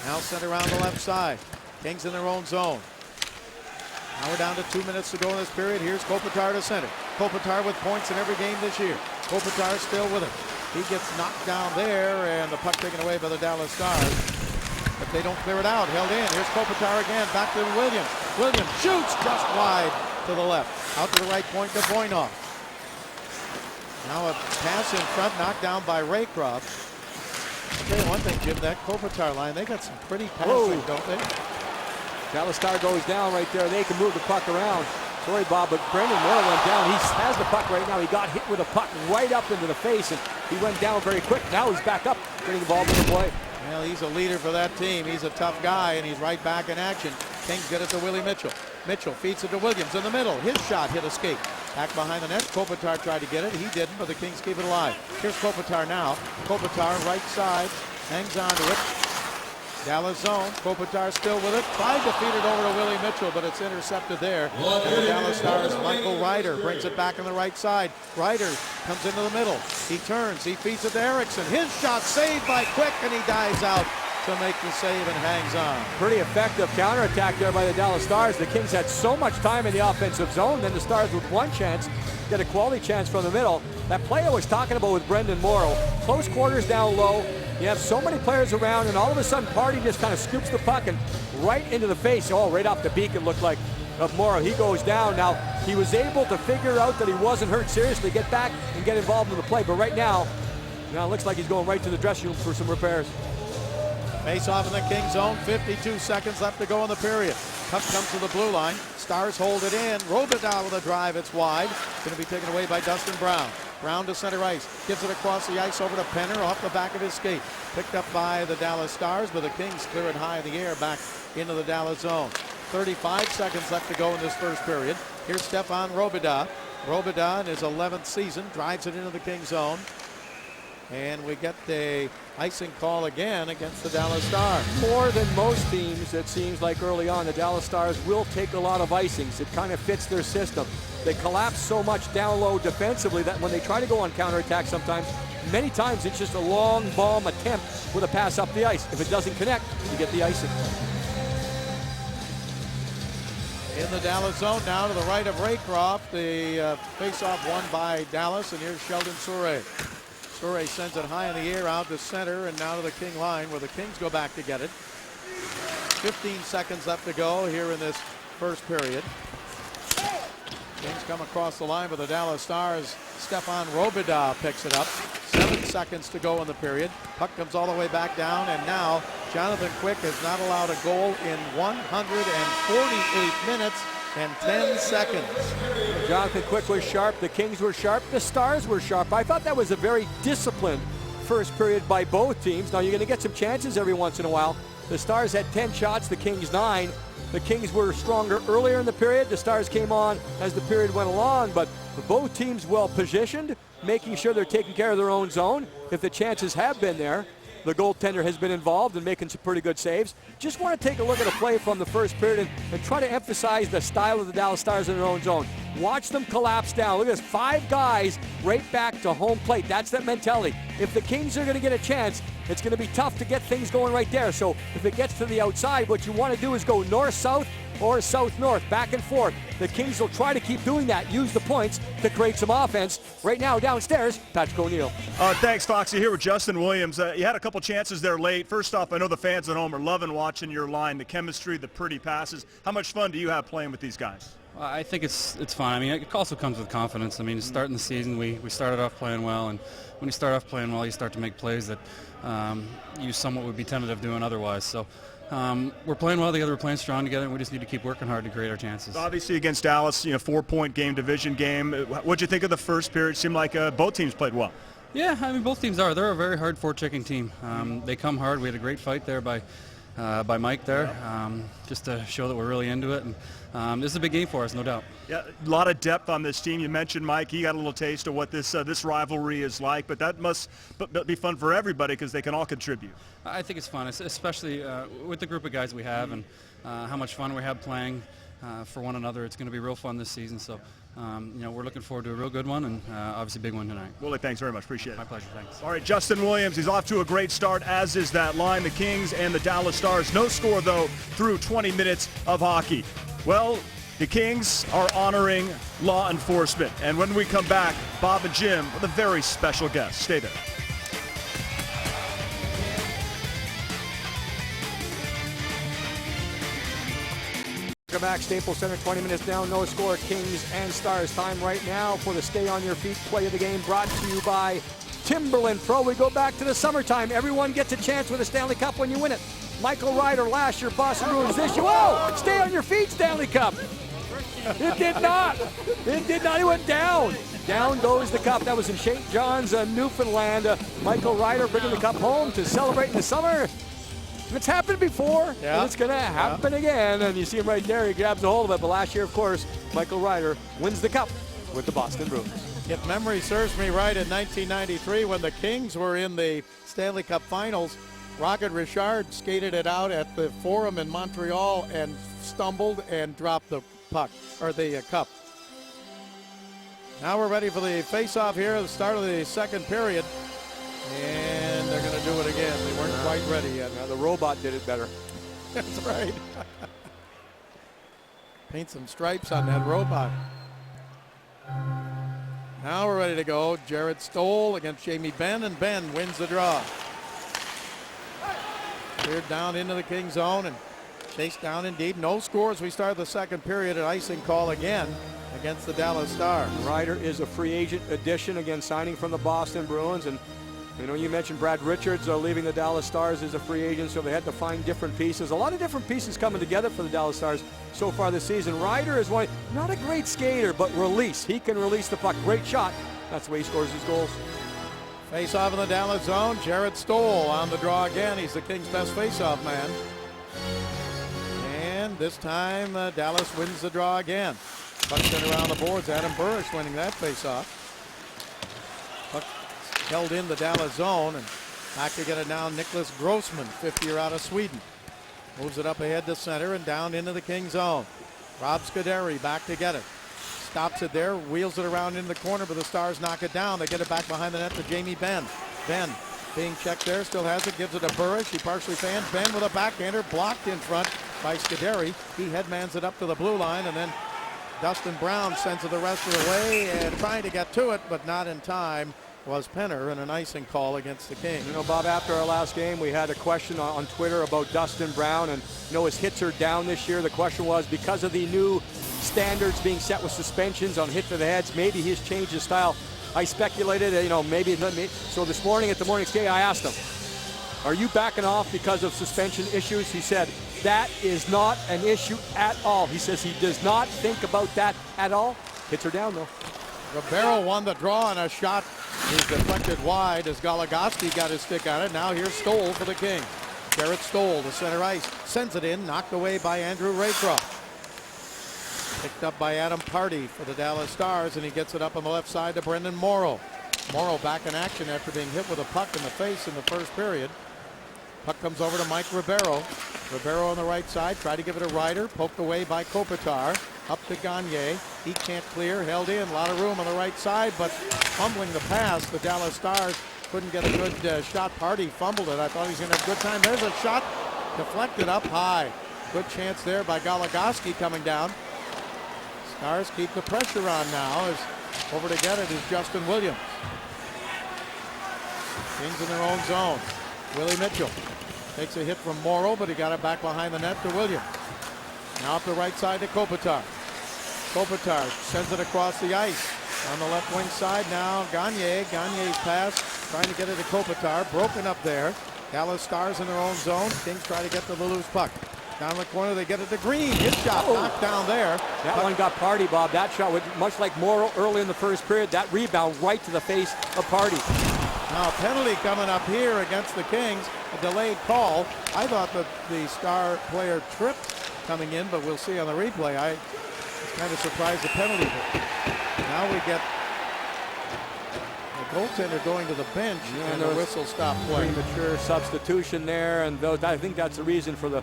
Now sent around the left side. Kings in their own zone. Now we're down to 2 minutes to go in this period. Here's Kopitar to center. Kopitar with points in every game this year. Kopitar still with it. He gets knocked down there, and the puck taken away by the Dallas Stars. But they don't clear it out. Held in. Here's Kopitar again. Back to Williams. Williams shoots just wide to the left. Out to the right point to Voinov. Now a pass in front, knocked down by Raycroft. I'll tell you one thing, Jim, that Kopitar line, they got some pretty passing, don't they? Dallas Star goes down right there. They can move the puck around. Sorry, Bob, but Brendan Morrow went down. He has the puck right now. He got hit with a puck right up into the face, and he went down very quick. Now he's back up, getting involved in the play. Well, he's a leader for that team. He's a tough guy, and he's right back in action. Kings get it to Willie Mitchell. Mitchell feeds it to Williams in the middle. His shot hit a skate. Back behind the net. Kopitar tried to get it. He didn't, but the Kings keep it alive. Here's Kopitar now. Kopitar right side. Hangs on to it. Dallas zone. Kopitar still with it. Tried to feed it over to Willie Mitchell, but it's intercepted there. And the Dallas Stars, Michael Ryder brings it back on the right side. Ryder comes into the middle. He turns. He feeds it to Erickson. His shot saved by Quick, and he dives out to make the save and hangs on. Pretty effective counterattack there by the Dallas Stars. The Kings had so much time in the offensive zone. Then the Stars with one chance get a quality chance from the middle. That play I was talking about with Brendan Morrow. Close quarters down low. You have so many players around, and all of a sudden Party just kind of scoops the puck and right into the face. Oh, right off the beak it looked like of Morrow. He goes down. Now, he was able to figure out that he wasn't hurt seriously, get back and get involved in the play. But right now it looks like he's going right to the dressing room for some repairs. Face off in the King zone. 52 seconds left to go in the period. Puck comes to the blue line. Stars hold it in. Robitaille with a drive. It's wide. Going to be taken away by Dustin Brown. Brown to center ice. Gives it across the ice over to Penner off the back of his skate. Picked up by the Dallas Stars, but the Kings clear it high in the air back into the Dallas zone. 35 seconds left to go in this first period. Here's Stefan Robitaille. Robitaille in his 11th season drives it into the King zone. And we get the icing call again against the Dallas Stars. More than most teams, it seems like early on, the Dallas Stars will take a lot of icings. It kind of fits their system. They collapse so much down low defensively that when they try to go on counterattack sometimes, many times it's just a long bomb attempt with a pass up the ice. If it doesn't connect, you get the icing. In the Dallas zone now to the right of Raycroft. The face-off won by Dallas, and here's Sheldon Souray. Souray sends it high in the air out to center and now to the King line where the Kings go back to get it. 15 seconds left to go here in this first period. Kings come across the line, but the Dallas Stars, Stefan Robidas picks it up. 7 seconds to go in the period. Puck comes all the way back down, and now Jonathan Quick has not allowed a goal in 148 minutes and 10 seconds. Jonathan Quick was sharp. The Kings were sharp. The Stars were sharp. I thought that was a very disciplined first period by both teams. Now, you're going to get some chances every once in a while. The Stars had 10 shots, the Kings 9. The Kings were stronger earlier in the period. The Stars came on as the period went along, but both teams well positioned, making sure they're taking care of their own zone. If the chances have been there, the goaltender has been involved in making some pretty good saves. Just want to take a look at a play from the first period and try to emphasize the style of the Dallas Stars in their own zone. Watch them collapse down. Look at this, 5 guys right back to home plate. That's that mentality. If the Kings are going to get a chance, it's going to be tough to get things going right there. So if it gets to the outside, what you want to do is go north-south or south-north, back and forth. The Kings will try to keep doing that, use the points to create some offense. Right now, downstairs, Patrick O'Neill. Thanks, Foxy. Here with Justin Williams. You had a couple chances there late. First off, I know the fans at home are loving watching your line, the chemistry, the pretty passes. How much fun do you have playing with these guys? I think it's fun. I mean, it also comes with confidence. I mean, starting the season, we started off playing well, and when you start off playing well, you start to make plays that you somewhat would be tentative doing otherwise. So we're playing well together, we're playing strong together, and we just need to keep working hard to create our chances. Obviously against Dallas, 4-point game, division game. What'd you think of the first period? It seemed like both teams played well. Yeah, I mean, both teams are. They're a very hard forechecking team. They come hard. We had a great fight there by Mike there, just to show that we're really into it. And this is a big game for us, no doubt. Yeah, a lot of depth on this team. You mentioned Mike. He got a little taste of what this rivalry is like, but that must be fun for everybody because they can all contribute. I think it's fun, especially with the group of guys we have and how much fun we have playing for one another. It's going to be real fun this season. So, we're looking forward to a real good one and obviously a big one tonight. Willie, thanks very much. Appreciate it. My pleasure. Thanks. All right, Justin Williams, he's off to a great start, as is that line, the Kings and the Dallas Stars. No score, though, through 20 minutes of hockey. Well, the Kings are honoring law enforcement. And when we come back, Bob and Jim with a very special guest. Stay there. Welcome back, Staples Center, 20 minutes down, no score, Kings and Stars. Time right now for the Stay on Your Feet play of the game, brought to you by Timberland Pro. We go back to the summertime. Everyone gets a chance with a Stanley Cup when you win it. Michael Ryder last year, Boston Bruins this year. Whoa! Stay on your feet, Stanley Cup. It did not. It did not. He went down. Down goes the cup. That was in St. John's, Newfoundland. Michael Ryder bringing the cup home to celebrate in the summer. It's happened before, and it's going to happen again. And you see him right there. He grabs a hold of it. But last year, of course, Michael Ryder wins the cup with the Boston Bruins. If memory serves me right, in 1993, when the Kings were in the Stanley Cup Finals, Rocket Richard skated it out at the Forum in Montreal and stumbled and dropped the puck, or the cup. Now we're ready for the face-off here at the start of the second period. And they're going to do it again. They weren't quite ready yet. The robot did it better. That's right. Paint some stripes on that robot. Now we're ready to go. Jared Stoll against Jamie Benn, and Benn wins the draw. Cleared down into the King zone and chased down indeed. No scores. We start the second period. An icing call again against the Dallas Stars. Ryder is a free agent addition, again signing from the Boston Bruins. And you mentioned Brad Richards leaving the Dallas Stars as a free agent, so they had to find different pieces. A lot of different pieces coming together for the Dallas Stars so far this season. Ryder is not a great skater, but release. He can release the puck. Great shot. That's the way he scores his goals. Face off in the Dallas zone. Jared Stoll on the draw again. He's the Kings' best face-off man. And this time Dallas wins the draw again. Puck sent around the boards. Adam Burish winning that face-off. Puck held in the Dallas zone, and back to get it now. Nicholas Grossman, 50-year out of Sweden. Moves it up ahead to center and down into the King zone. Rob Scuderi back to get it. Stops it there, wheels it around in the corner, but the Stars knock it down. They get it back behind the net to Jamie Benn. Benn Being checked there, still has it, gives it to Burris. She partially fans. Ben with a backhander, blocked in front by Scuderi. He headmans it up to the blue line, and then Dustin Brown sends it the rest of the way and trying to get to it, but not in time was Penner, and an icing call against the Kings. You know, Bob, after our last game, we had a question on Twitter about Dustin Brown, and you know, his hits are down this year. The question was, because of the new standards being set with suspensions on hit to the heads, maybe he's changed his style. I speculated, you know, maybe. So this morning at the morning skate, I asked him, are you backing off because of suspension issues? He said, that is not an issue at all. He says he does not think about that at all. Hits are down, though. Ribeiro won the draw on a shot. He's deflected wide as Goligoski got his stick on it. Now here's Stoll for the Kings. Garrett Stoll to center ice. Sends it in, knocked away by Andrew Raycroft. Picked up by Adam Party for the Dallas Stars, and he gets it up on the left side to Brendan Morrow. Morrow back in action after being hit with a puck in the face in the first period. Puck comes over to Mike Ribeiro. Ribeiro on the right side, tried to give it a Ryder, poked away by Kopitar. Up to Gagne. He can't clear, held in, a lot of room on the right side, but fumbling the pass, the Dallas Stars couldn't get a good shot. Party fumbled it. I thought he was going to have a good time. There's a shot deflected up high. Good chance there by Goligoski coming down. Stars keep the pressure on now as over to get it is Justin Williams. Kings in their own zone. Willie Mitchell takes a hit from Morrow, but he got it back behind the net to Williams. Now up the right side to Kopitar. Kopitar sends it across the ice. On the left wing side now, Gagne's pass, trying to get it to Kopitar. Broken up there. Dallas Stars in their own zone. Kings try to get to the loose puck. Down the corner, they get it to Green. His shot knocked down there. That one got Party, Bob. That shot was much like Morrow early in the first period. That rebound right to the face of Party. Now a penalty coming up here against the Kings. A delayed call. I thought that the Star player tripped coming in, but we'll see on the replay. I was kind of surprised the penalty. But now we get the goaltender going to the bench, and the whistle stopped play. Premature substitution there, and I think that's the reason for the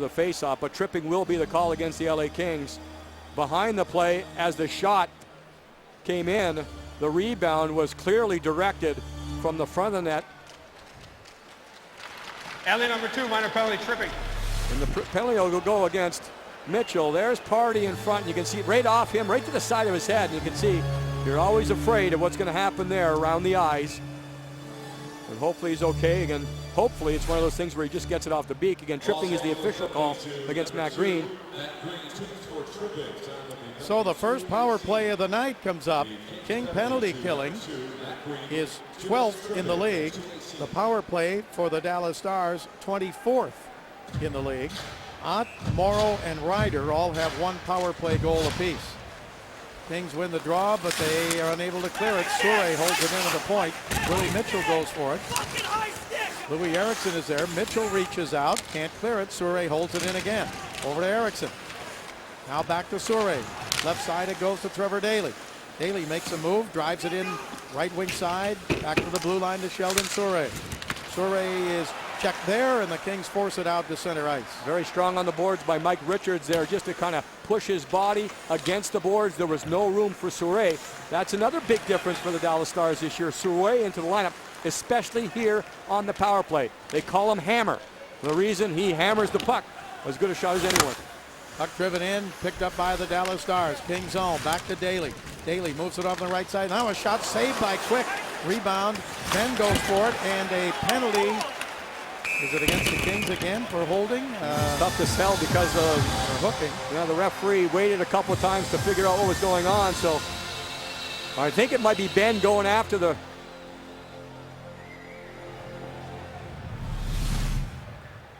face-off. But tripping will be the call against the LA Kings. Behind the play, as the shot came in, the rebound was clearly directed from the front of the net. LA number 2, minor penalty, tripping. And the penalty will go against Mitchell. There's Party in front. You can see right off him, right to the side of his head. And you can see you're always afraid of what's going to happen there around the eyes. And hopefully he's okay. Again, hopefully it's one of those things where he just gets it off the beak. Again, tripping is the official call against Matt Green. So the first power play of the night comes up. King penalty killing is 12th in the league. The power play for the Dallas Stars, 24th in the league. Ott, Morrow, and Ryder all have one power play goal apiece. Kings win the draw, but they are unable to clear it. Surrey holds it in at the point. Willie Mitchell goes for it. Louis Eriksson is there. Mitchell reaches out, can't clear it. Surrey holds it in again. Over to Eriksson. Now back to Surrey. Left side it goes to Trevor Daley. Daley makes a move, drives it in right wing side, back to the blue line to Sheldon Surrey. Surrey is checked there, and the Kings force it out to center ice. Very strong on the boards by Mike Richards there, just to kind of push his body against the boards. There was no room for Surrey. That's another big difference for the Dallas Stars this year. Surrey into the lineup, especially here on the power play. They call him Hammer. The reason he hammers the puck, as good a shot as anyone. Puck driven in, picked up by the Dallas Stars. King zone, back to Daley. Daley moves it off on the right side. Now a shot saved by Quick. Rebound, Ben goes for it, and a penalty. Is it against the Kings again for holding? Tough to tell because of hooking. Yeah, the referee waited a couple of times to figure out what was going on, so I think it might be Ben going after the...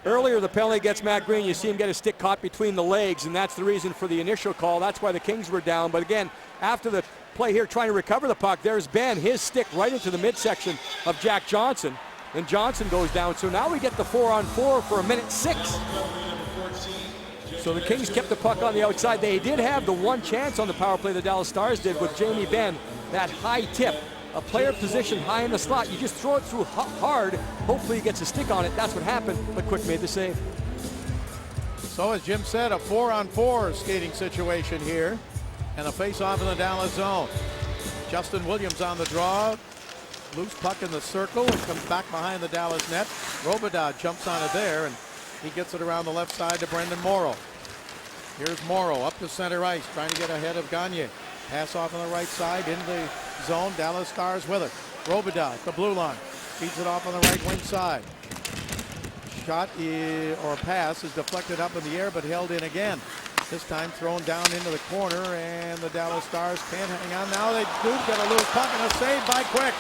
Earlier, the penalty gets Matt Green. You see him get his stick caught between the legs, and that's the reason for the initial call. That's why the Kings were down. But again, after the play here, trying to recover the puck, there's Ben, his stick right into the midsection of Jack Johnson, and Johnson goes down. So now we get the 4-on-4 for 1:06. So the Kings kept the puck on the outside. They did have the one chance on the power play the Dallas Stars did with Jamie Benn, that high tip. A player positioned high in the slot, you just throw it through hard, hopefully he gets a stick on it. That's what happened, but Quick made the save. So as Jim said, a 4-on-4 skating situation here, and a face-off in the Dallas zone. Justin Williams on the draw. Loose puck in the circle and comes back behind the Dallas net. Robidas jumps on it there, and he gets it around the left side to Brendan Morrow. Here's Morrow up to center ice, trying to get ahead of Gagne. Pass off on the right side into the zone. Dallas Stars with it. Robidas, the blue line, feeds it off on the right wing side. Shot or pass is deflected up in the air, but held in again. This time thrown down into the corner, and the Dallas Stars can't hang on. Now they do get a loose puck and a save by Quick.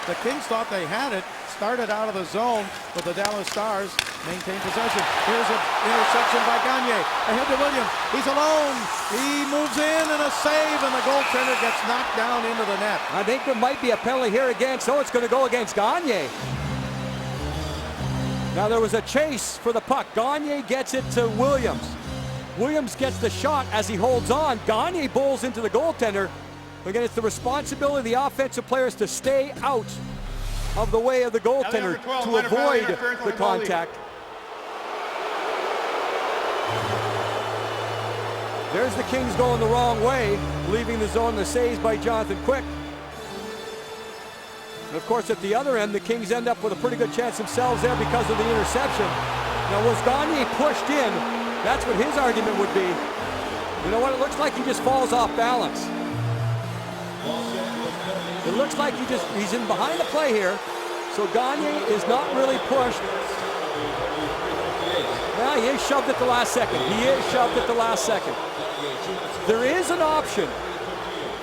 The Kings thought they had it, started out of the zone, but the Dallas Stars maintain possession. Here's an interception by Gagne. Ahead to Williams. He's alone. He moves in and a save, and the goaltender gets knocked down into the net. I think there might be a penalty here again, so it's going to go against Gagne. Now there was a chase for the puck. Gagne gets it to Williams. Williams gets the shot as he holds on. Gagne bowls into the goaltender. Again, it's the responsibility of the offensive players to stay out of the way of the goaltender to avoid the contact. There's the Kings going the wrong way, leaving the zone. The saves by Jonathan Quick. And of course, at the other end, the Kings end up with a pretty good chance themselves there because of the interception. Now, was Gagne pushed in? That's what his argument would be. You know what? It looks like he just falls off balance. It looks like he's in behind the play here. So Gagne is not really pushed. Now he is shoved at the last second. He is shoved at the last second. There is an option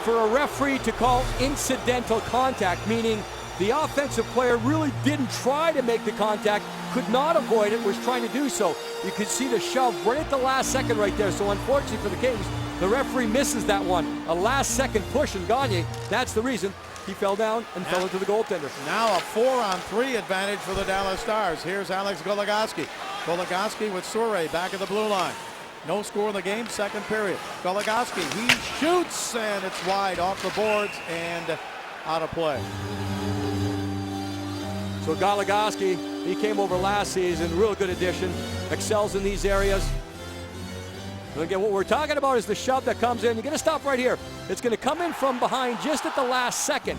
for a referee to call incidental contact, meaning the offensive player really didn't try to make the contact, could not avoid it, was trying to do so. You could see the shove right at the last second right there. So unfortunately for the Kings, the referee misses that one. A last second push, and Gagne, that's the reason he fell down and fell into the goaltender. Now a 4-on-3 advantage for the Dallas Stars. Here's Alex Goligoski. Goligoski with Surrey back at the blue line. No score in the game, second period. Goligoski, he shoots, and it's wide off the boards and out of play. So Goligoski, he came over last season, real good addition, excels in these areas. And again, what we're talking about is the shove that comes in. You're going to stop right here. It's going to come in from behind just at the last second.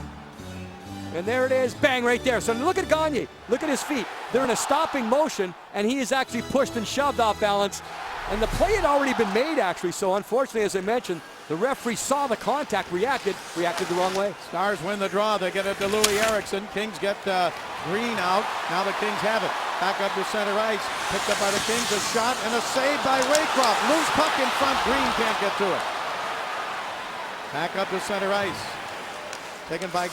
And there it is, bang, right there. So look at Gagne, look at his feet. They're in a stopping motion, and he is actually pushed and shoved off balance. And the play had already been made, actually. So unfortunately, as I mentioned, the referee saw the contact, reacted the wrong way. Stars win the draw. They get it to Louis Eriksson. Kings get Green out. Now the Kings have it. Back up to center ice. Picked up by the Kings. A shot and a save by Raycroft. Loose puck in front. Green can't get to it. Back up to center ice. Taken by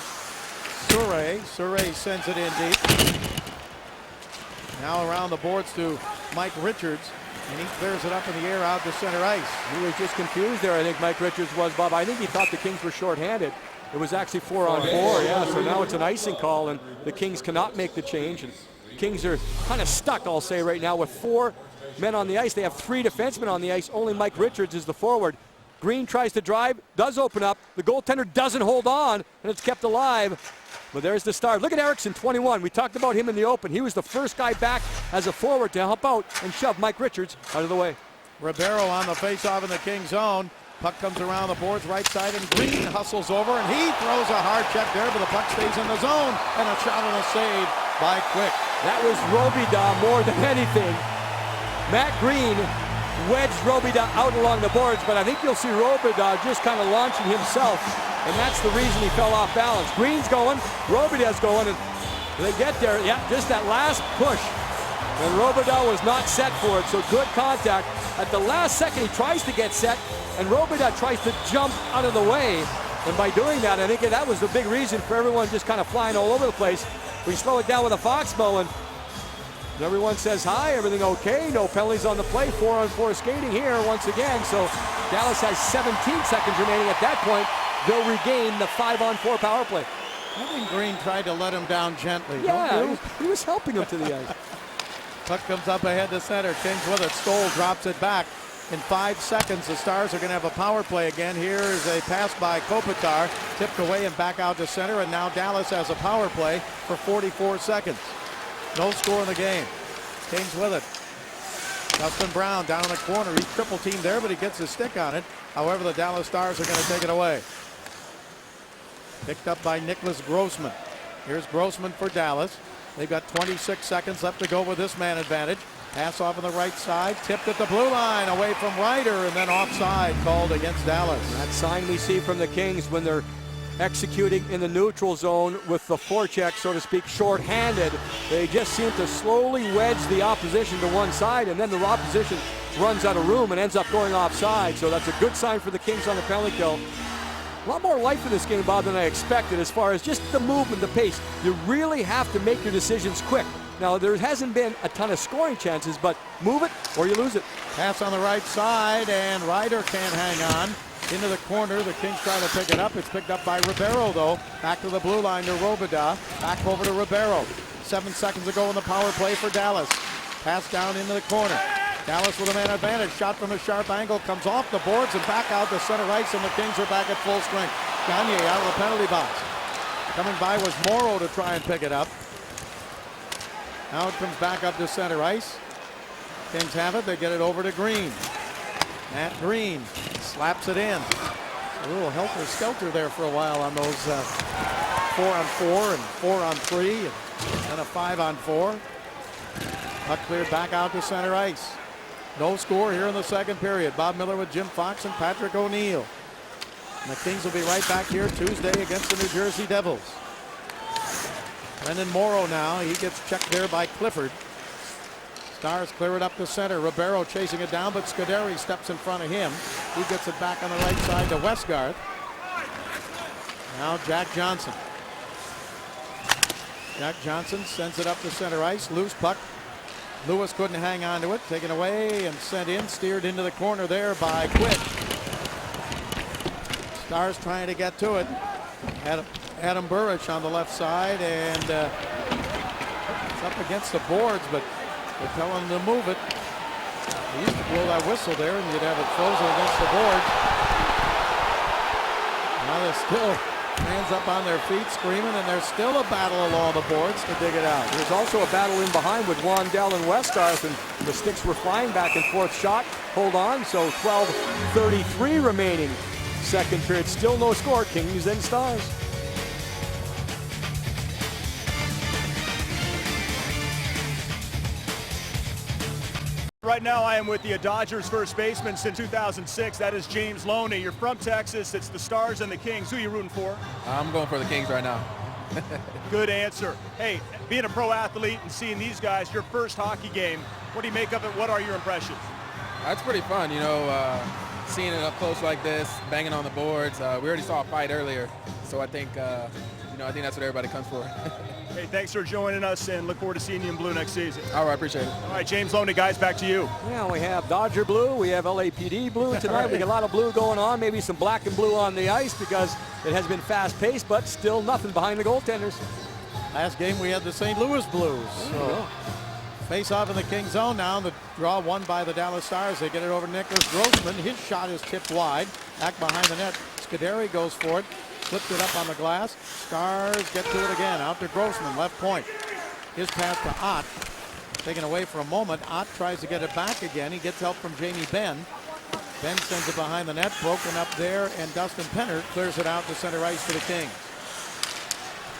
Surrey. Surrey sends it in deep. Now around the boards to Mike Richards. And he clears it up in the air out to center ice. He was just confused there, I think Mike Richards was, Bob. I think he thought the Kings were shorthanded. It was actually 4-on-4, yeah. So now it's an icing call, and the Kings cannot make the change. And Kings are kind of stuck, I'll say, right now with 4 men on the ice. They have 3 defensemen on the ice. Only Mike Richards is the forward. Green tries to drive, does open up. The goaltender doesn't hold on, and it's kept alive. But there's the start. Look at Eriksson, 21. We talked about him in the open. He was the first guy back as a forward to help out and shove Mike Richards out of the way. Ribeiro on the faceoff in the King zone. Puck comes around the boards right side, and Green hustles over, and he throws a hard check there, but the puck stays in the zone, and a shot and a save by Quick. That was Robidas more than anything. Matt Green wedged Robidas out along the boards, but I think you'll see Robidas just kind of launching himself, and that's the reason he fell off balance. Green's going, Robidas going, and they get there. Yeah, just that last push. And Robidas was not set for it, so good contact. At the last second, he tries to get set, and Robidas tries to jump out of the way. And by doing that, I think that was the big reason for everyone just kind of flying all over the place. We slow it down with a Foxmo, and everyone says hi, everything okay, no penalties on the play, 4-on-4 skating here once again. So Dallas has 17 seconds remaining. At that point, they'll regain the 5-on-4 power play. I think Green tried to let him down gently. Yeah, he was helping him to the ice. Puck comes up ahead to center. Kings with it. Stoll drops it back. In 5 seconds, the Stars are going to have a power play again. Here is a pass by Kopitar, tipped away and back out to center, and now Dallas has a power play for 44 seconds. No score in the game. Kings with it. Dustin Brown down in the corner. He's triple teamed there, but he gets his stick on it. However, the Dallas Stars are going to take it away. Picked up by Nicholas Grossman. Here's Grossman for Dallas. They've got 26 seconds left to go with this man advantage. Pass off on the right side, tipped at the blue line, away from Ryder, and then offside called against Dallas. That sign we see from the Kings when they're executing in the neutral zone with the forecheck, so to speak, short-handed. They just seem to slowly wedge the opposition to one side, and then the opposition runs out of room and ends up going offside. So that's a good sign for the Kings on the penalty kill. A lot more life in this game, Bob, than I expected as far as just the movement, the pace. You really have to make your decisions quick. Now, there hasn't been a ton of scoring chances, but move it or you lose it. Pass on the right side, and Ryder can't hang on. Into the corner, the Kings try to pick it up. It's picked up by Ribeiro, though. Back to the blue line to Robida. Back over to Ribeiro. 7 seconds ago in the power play for Dallas. Pass down into the corner. Dallas with a man advantage. Shot from a sharp angle. Comes off the boards and back out to center ice, and the Kings are back at full strength. Gagne out of the penalty box. Coming by was Morrow to try and pick it up. Now it comes back up to center ice. Kings have it. They get it over to Green. Matt Green slaps it in. A little helter-skelter there for a while on those 4-on-4 and 4-on-3 and then a 5-on-4. Puck cleared back out to center ice. No score here in the second period. Bob Miller with Jim Fox and Patrick O'Neill. And the Kings will be right back here Tuesday against the New Jersey Devils. Brendan Morrow now. He gets checked there by Clifford. Stars clear it up to center. Ribeiro chasing it down, but Scuderi steps in front of him. He gets it back on the right side to Westgarth. Now Jack Johnson. Jack Johnson sends it up to center ice. Loose puck. Lewis couldn't hang on to it. Taken away and sent in. Steered into the corner there by Quick. Stars trying to get to it. Adam Burrich on the left side, and it's up against the boards, but they're telling him to move it. He used to blow that whistle there, and you'd have it frozen against the boards. Now they're still fans up on their feet screaming, and there's still a battle along the boards to dig it out. There's also a battle in behind with Wandell and Westgarth, and the sticks were flying back and forth. Shot, hold on, so 12:33 remaining. Second period, still no score. Kings and Stars. Right now, I am with the Dodgers first baseman since 2006. That is James Loney. You're from Texas. It's the Stars and the Kings. Who are you rooting for? I'm going for the Kings right now. Good answer. Hey, being a pro athlete and seeing these guys, your first hockey game, what do you make of it? What are your impressions? That's pretty fun, seeing it up close like this, banging on the boards. We already saw a fight earlier, so I think, I think that's what everybody comes for. Hey, thanks for joining us, and look forward to seeing you in blue next season. All right, appreciate it. All right, James Loney, guys, back to you. Yeah, we have Dodger blue, we have LAPD blue tonight. We got a lot of blue going on, maybe some black and blue on the ice because it has been fast-paced, but still nothing behind the goaltenders. Last game we had the St. Louis Blues. So face off in the King zone now. The draw won by the Dallas Stars. They get it over to Nicholas Grossman. His shot is tipped wide. Back behind the net. Scuderi goes for it. Flipped it up on the glass. Stars get to it again. Out to Grossman, left point. His pass to Ott. Taken away for a moment. Ott tries to get it back again. He gets help from Jamie Benn. Benn sends it behind the net. Broken up there, and Dustin Penner clears it out to center ice for the Kings.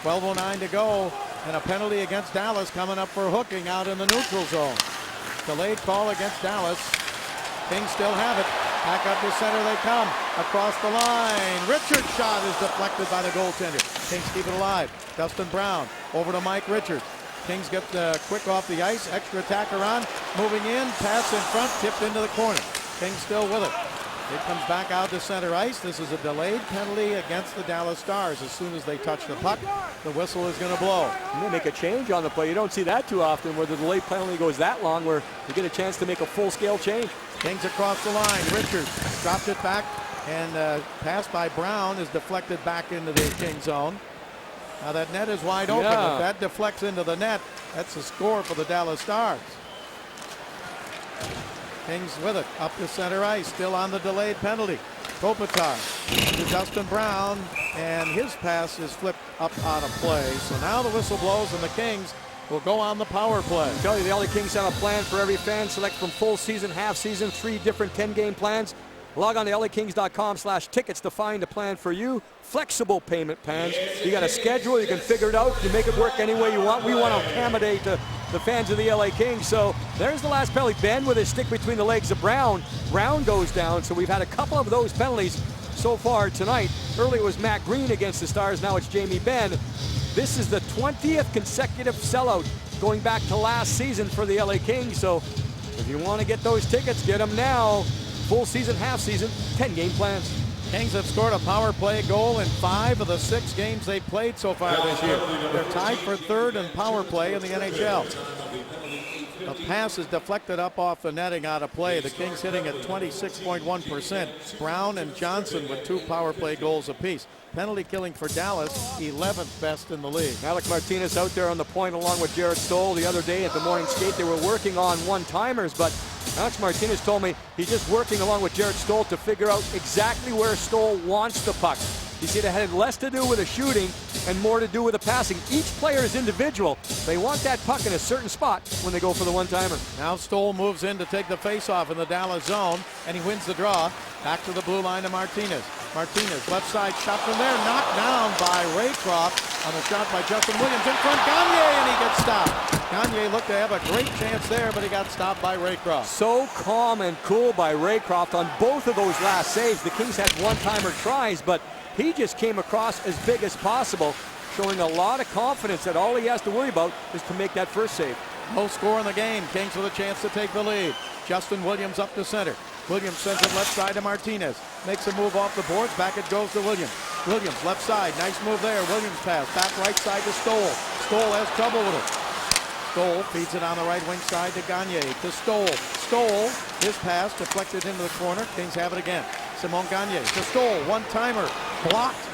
12:09 to go, and a penalty against Dallas coming up for hooking out in the neutral zone. Delayed call against Dallas. Kings still have it. Back up to center they come. Across the line. Richards' shot is deflected by the goaltender. Kings keep it alive. Dustin Brown over to Mike Richards. Kings get quick off the ice. Extra attacker on. Moving in. Pass in front. Tipped into the corner. Kings still with it. It comes back out to center ice. This is a delayed penalty against the Dallas Stars. As soon as they touch the puck, the whistle is going to blow. And they make a change on the play. You don't see that too often where the delayed penalty goes that long where you get a chance to make a full-scale change. Kings across the line. Richards dropped it back, and pass by Brown is deflected back into the King zone. Now that net is wide open. Yeah. If that deflects into the net, that's a score for the Dallas Stars. Kings with it, up to center ice, still on the delayed penalty. Kopitar to Dustin Brown, and his pass is flipped up out of play. So now the whistle blows, and the Kings will go on the power play. I tell you, the LA Kings have a plan for every fan. Select from full season, half season, 3 different 10-game plans. Log on to lakings.com/tickets to find a plan for you. Flexible payment plans. You got a schedule, you can figure it out, you make it work any way you want. We want to accommodate the fans of the LA Kings. So there's the last penalty. Ben with his stick between the legs of Brown. Brown goes down, so we've had a couple of those penalties so far tonight. Earlier it was Matt Green against the Stars, now it's Jamie Benn. This is the 20th consecutive sellout going back to last season for the LA Kings. So if you want to get those tickets, get them now. Full season, half season, 10-game plans. Kings have scored a power play goal in 5 of the 6 games they've played so far this year. They're tied for 3rd in power play in the NHL. The pass is deflected up off the netting out of play. The Kings hitting at 26.1%. Brown and Johnson with 2 power play goals apiece. Penalty killing for Dallas, 11th best in the league. Alec Martinez out there on the point along with Jared Stoll. The other day at the morning skate, they were working on one-timers, but Alex Martinez told me he's just working along with Jared Stoll to figure out exactly where Stoll wants the puck. He said it had less to do with the shooting and more to do with the passing. Each player is individual. They want that puck in a certain spot when they go for the one-timer. Now Stoll moves in to take the face-off in the Dallas zone, and he wins the draw. Back to the blue line to Martinez. Martinez, left side shot from there, knocked down by Raycroft on a shot by Justin Williams. In front, Gagne, and he gets stopped. Gagne looked to have a great chance there, but he got stopped by Raycroft. So calm and cool by Raycroft on both of those last saves. The Kings had one-timer tries, but he just came across as big as possible, showing a lot of confidence that all he has to worry about is to make that first save. No score in the game. Kings with a chance to take the lead. Justin Williams up to center. Williams sends it left side to Martinez. Makes a move off the boards. Back it goes to Williams. Williams left side. Nice move there. Williams pass. Back right side to Stoll. Stoll has trouble with it. Stoll feeds it on the right wing side to Gagne. To Stoll. Stoll, his pass deflected into the corner. Kings have it again. Simon Gagne to Stoll. One-timer. Blocked.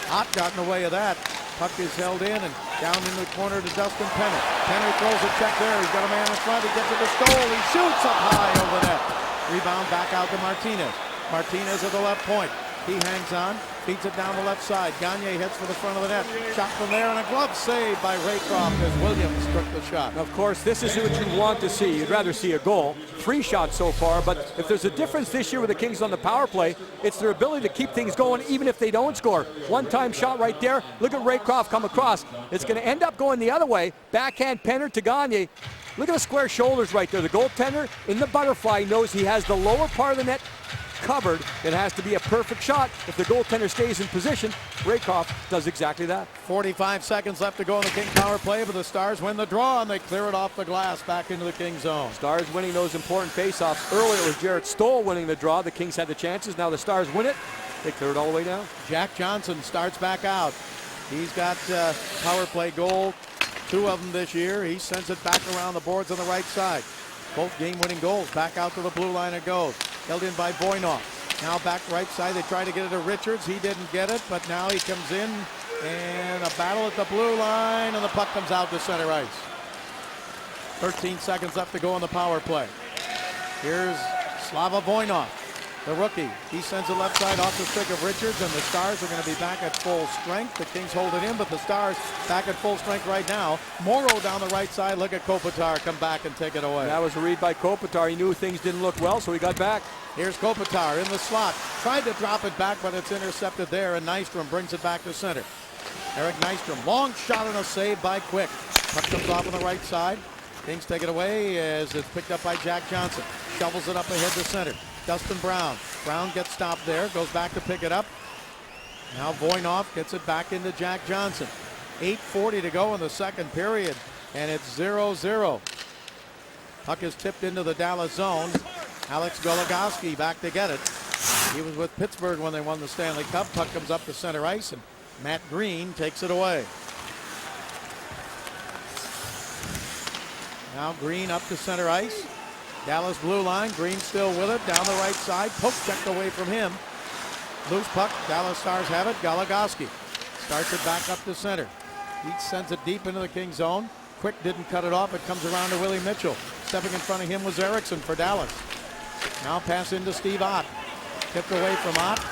Ott got in the way of that. Puck is held in and down in the corner to Dustin Penner. Penner throws a check there. He's got a man in front. He gets it to Stoll. He shoots up high over net. Rebound back out to Martinez. Martinez at the left point. He hangs on, feeds it down the left side. Gagne hits for the front of the net. Shot from there and a glove save by Raycroft as Williams took the shot. Of course, this is what you want to see. You'd rather see a goal. 3 shots so far, but if there's a difference this year with the Kings on the power play, it's their ability to keep things going even if they don't score. One-time shot right there. Look at Raycroft come across. It's going to end up going the other way. Backhand Penner to Gagne. Look at the square shoulders right there. The goaltender in the butterfly knows he has the lower part of the net covered. It has to be a perfect shot. If the goaltender stays in position, Raycroft does exactly that. 45 seconds left to go in the King power play, but the Stars win the draw and they clear it off the glass back into the King zone. Stars winning those important faceoffs. Earlier it was Jared Stoll winning the draw. The Kings had the chances. Now the Stars win it. They clear it all the way down. Jack Johnson starts back out. He's got power play goal, 2 of them this year. He sends it back around the boards on the right side. Both game-winning goals. Back out to the blue line it goes. Held in by Voynov. Now back right side. They try to get it to Richards. He didn't get it, but now he comes in and a battle at the blue line, and the puck comes out to center ice. 13 seconds left to go on the power play. Here's Slava Voynov, the rookie. He sends it left side off the stick of Richards, and the Stars are going to be back at full strength. The Kings hold it in, but the Stars back at full strength right now. Morrow down the right side. Look at Kopitar come back and take it away. That was a read by Kopitar. He knew things didn't look well, so he got back. Here's Kopitar in the slot. Tried to drop it back, but it's intercepted there, and Nystrom brings it back to center. Eric Nystrom, long shot and a save by Quick. Puck comes off on the right side. Kings take it away as it's picked up by Jack Johnson. Shovels it up ahead to center. Dustin Brown. Brown gets stopped there, goes back to pick it up. Now Voynov gets it back into Jack Johnson. 8:40 to go in the second period, and it's 0-0. Puck is tipped into the Dallas zone. Alex Goligoski back to get it. He was with Pittsburgh when they won the Stanley Cup. Puck comes up to center ice, and Matt Green takes it away. Now Green up to center ice. Dallas blue line. Green still with it. Down the right side. Poke checked away from him. Loose puck. Dallas Stars have it. Goligoski starts it back up to center. He sends it deep into the King zone. Quick didn't cut it off. It comes around to Willie Mitchell. Stepping in front of him was Eriksson for Dallas. Now pass into Steve Ott. Tipped away from Ott.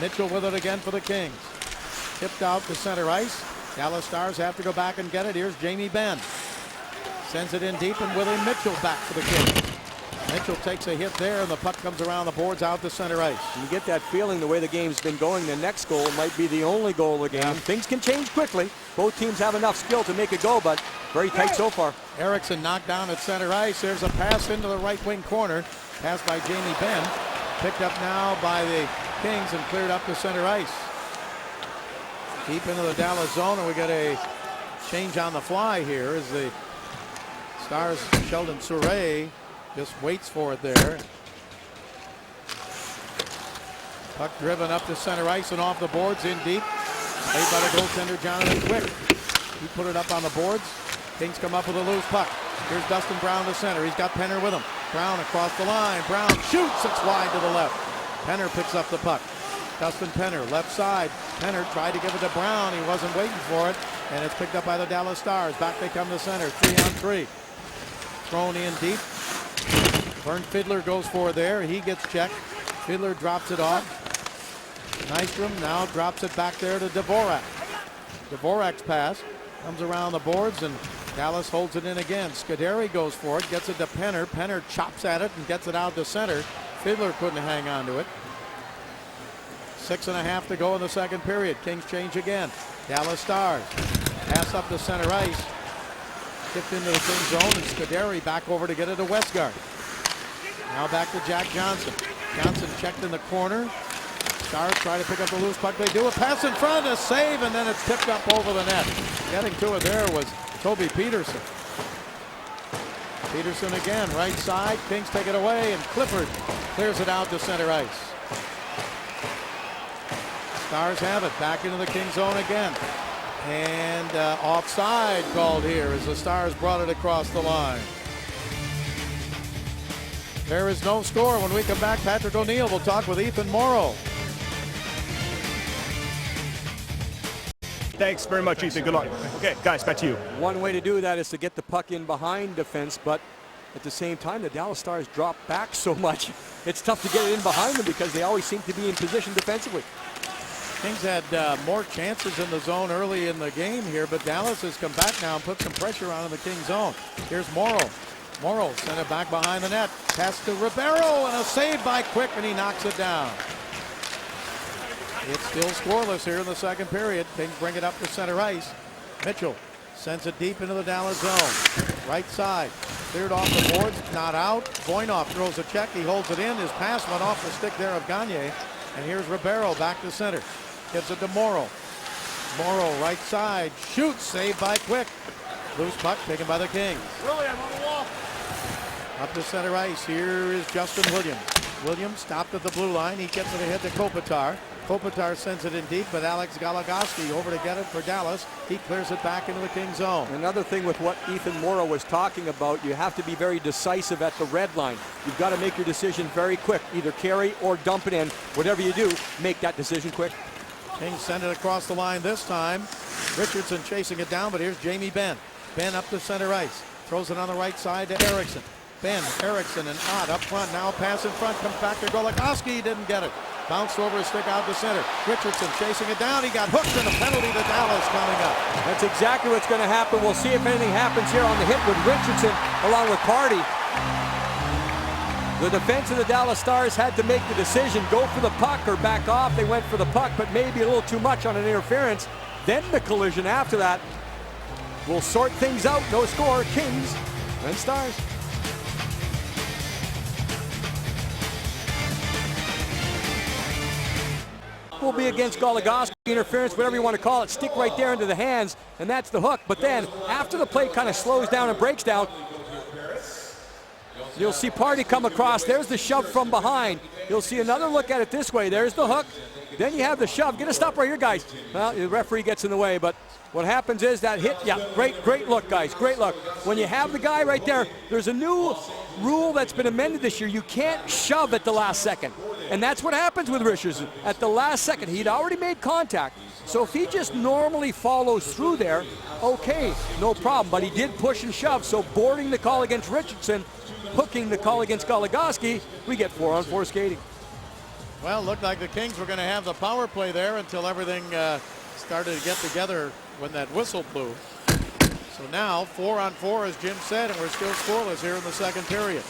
Mitchell with it again for the Kings. Tipped out to center ice. Dallas Stars have to go back and get it. Here's Jamie Benn. Sends it in deep, and Willie Mitchell back for the Kings. Mitchell takes a hit there, and the puck comes around the boards out to center ice. You get that feeling the way the game's been going. The next goal might be the only goal of the game. Things can change quickly. Both teams have enough skill to make it go, but very tight so far. Erickson knocked down at center ice. There's a pass into the right wing corner. Pass by Jamie Benn. Picked up now by the Kings and cleared up to center ice. Deep into the Dallas zone, and we got a change on the fly here as the Stars' Sheldon Souray just waits for it there. Puck driven up to center ice and off the boards in deep. Played by the goaltender Jonathan Quick. He put it up on the boards. Kings come up with a loose puck. Here's Dustin Brown to center. He's got Penner with him. Brown across the line. Brown shoots. It's wide to the left. Penner picks up the puck. Dustin Penner, left side. Penner tried to give it to Brown. He wasn't waiting for it. And it's picked up by the Dallas Stars. Back they come to center. 3-on-3. Thrown in deep. Vern Fiddler goes for it there. He gets checked. Fiddler drops it off. Nystrom now drops it back there to Dvorak. Dvorak's pass comes around the boards, and Dallas holds it in again. Scuderi goes for it, gets it to Penner. Penner chops at it and gets it out to center. Fiddler couldn't hang on to it. 6.5 to go in the second period. Kings change again. Dallas Stars pass up to center ice. Tipped into the King zone, and Scuderi back over to get it to Westgard. Now back to Jack Johnson. Johnson checked in the corner. Stars try to pick up the loose puck. They do a pass in front, a save, and then it's tipped up over the net. Getting to it there was Toby Peterson. Peterson again, right side. Kings take it away, and Clifford clears it out to center ice. Stars have it. Back into the King zone again. And offside called here as the Stars brought it across the line. There is no score. When we come back, Patrick O'Neill will talk with Ethan Morrow. Thanks very much, Ethan. Good luck. Okay, guys, back to you. One way to do that is to get the puck in behind defense, but at the same time, the Dallas Stars drop back so much, it's tough to get it in behind them because they always seem to be in position defensively. Kings had more chances in the zone early in the game here, but Dallas has come back now and put some pressure on in the King zone. Here's Morrow. Morrow sent it back behind the net. Pass to Ribeiro, and a save by Quick, and he knocks it down. It's still scoreless here in the second period. Kings bring it up to center ice. Mitchell sends it deep into the Dallas zone. Right side. Cleared off the boards, not out. Voinov throws a check. He holds it in. His pass went off the stick there of Gagne. And here's Ribeiro back to center. Gives it to Morrow. Morrow right side. Shoots. Saved by Quick. Loose puck taken by the Kings. Really, I'm on the wall. Up to center ice. Here is Justin Williams. Williams stopped at the blue line. He gets it ahead to Kopitar. Kopitar sends it in deep, but Alex Goligoski over to get it for Dallas. He clears it back into the King zone. Another thing with what Ethan Morrow was talking about, you have to be very decisive at the red line. You've got to make your decision very quick. Either carry or dump it in. Whatever you do, make that decision quick. Kings send it across the line this time. Richardson chasing it down, but here's Jamie Benn. Benn up to center ice. Throws it on the right side to Erickson. Benn, Erickson, and Ott up front. Now pass in front. Comes back to Goligoski. Didn't get it. Bounced over his stick out to center. Richardson chasing it down. He got hooked, and a penalty to Dallas coming up. That's exactly what's going to happen. We'll see if anything happens here on the hit with Richardson along with Party. The defense of the Dallas Stars had to make the decision, go for the puck or back off. They went for the puck, but maybe a little too much on an interference. Then the collision after that. We'll sort things out. No score. Kings and Stars. Will be against Goligoski. Interference, whatever you want to call it. Stick right there into the hands, and that's the hook. But then, after the play kind of slows down and breaks down, you'll see Party come across. There's the shove from behind. You'll see another look at it this way. There's the hook. Then you have the shove. Get a stop right here, guys. Well, the referee gets in the way, but what happens is that hit. Yeah, great look, guys. Great look. When you have the guy right there, there's a new rule that's been amended this year. You can't shove at the last second. And that's what happens with Richardson. At the last second, he'd already made contact. So if he just normally follows through there, okay, no problem. But he did push and shove. So boarding the call against Richardson, hooking the call against Goligoski, we get 4-on-4 skating. Well, it looked like the Kings were going to have the power play there until everything started to get together when that whistle blew. So now 4-on-4, as Jim said, and we're still scoreless here in the second period.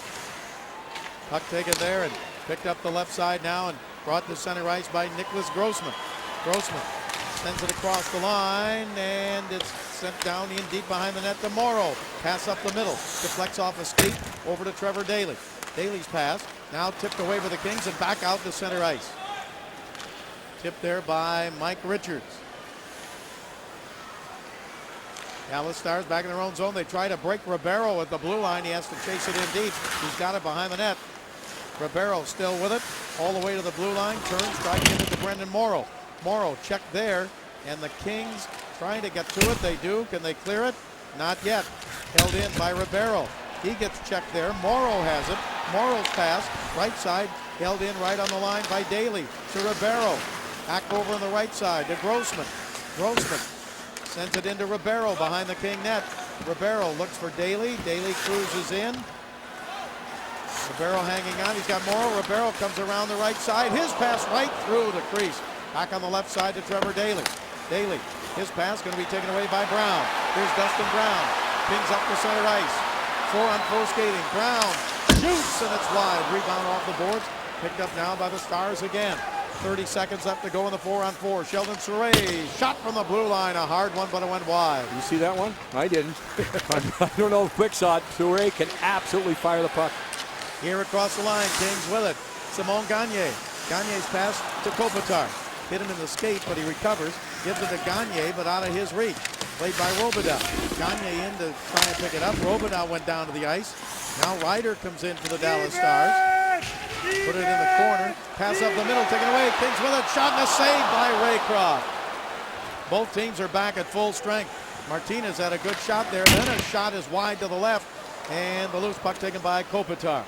Puck taken there and picked up the left side now and brought to center ice by Nicholas Grossman. Grossman sends it across the line, and it's sent down in deep behind the net to Morrow. Pass up the middle, deflects off a skate over to Trevor Daley. Daley's pass now tipped away by the Kings and back out to center ice. Tipped there by Mike Richards. Dallas Stars back in their own zone. They try to break Ribeiro at the blue line. He has to chase it in deep. He's got it behind the net. Ribeiro still with it, all the way to the blue line, turns, tries to get it to Brendan Morrow. Morrow checked there, and the Kings trying to get to it. They do. Can they clear it? Not yet. Held in by Ribeiro. He gets checked there. Morrow has it. Morrow's pass, right side, held in right on the line by Daley to Ribeiro. Back over on the right side to Grossman. Grossman sends it into Ribeiro behind the King net. Ribeiro looks for Daley. Daley cruises in. Ribeiro hanging on. He's got Morrow. Ribeiro comes around the right side. His pass right through the crease. Back on the left side to Trevor Daley. Daley, his pass going to be taken away by Brown. Here's Dustin Brown. Pings up to center ice. 4-on-4 skating. Brown shoots, and it's wide. Rebound off the boards. Picked up now by the Stars again. 30 seconds up to go in the 4-on-4. Sheldon Surrey, shot from the blue line. A hard one, but it went wide. You see that one? I didn't. I don't know if Quick saw it. Surrey can absolutely fire the puck. Here across the line, Kings with it. Simon Gagne. Gagne's pass to Kopitar. Hit him in the skate, but he recovers. Gives it to Gagne, but out of his reach. Played by Robidoux. Gagne in to try and pick it up. Robidoux went down to the ice. Now Ryder comes in for the Dallas Stars. Put it in the corner. Pass up the middle, taken away. Kings with it. Shot and a save by Raycroft. Both teams are back at full strength. Martinez had a good shot there. Then a shot is wide to the left. And the loose puck taken by Kopitar.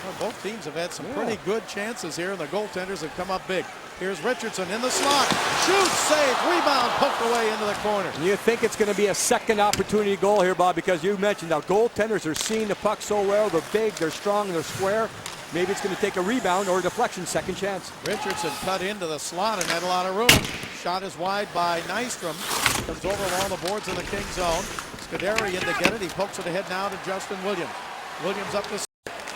Well, both teams have had some pretty good chances here, and the goaltenders have come up big. Here's Richardson in the slot. Shoots, save, rebound, poked away into the corner. You think it's going to be a second opportunity goal here, Bob, because you mentioned now goaltenders are seeing the puck so well. They're big, they're strong, they're square. Maybe it's going to take a rebound or a deflection, second chance. Richardson cut into the slot and had a lot of room. Shot is wide by Nystrom. Comes over along the boards in the King zone. Scuderi in to get it. He pokes it ahead now to Justin Williams. Williams up the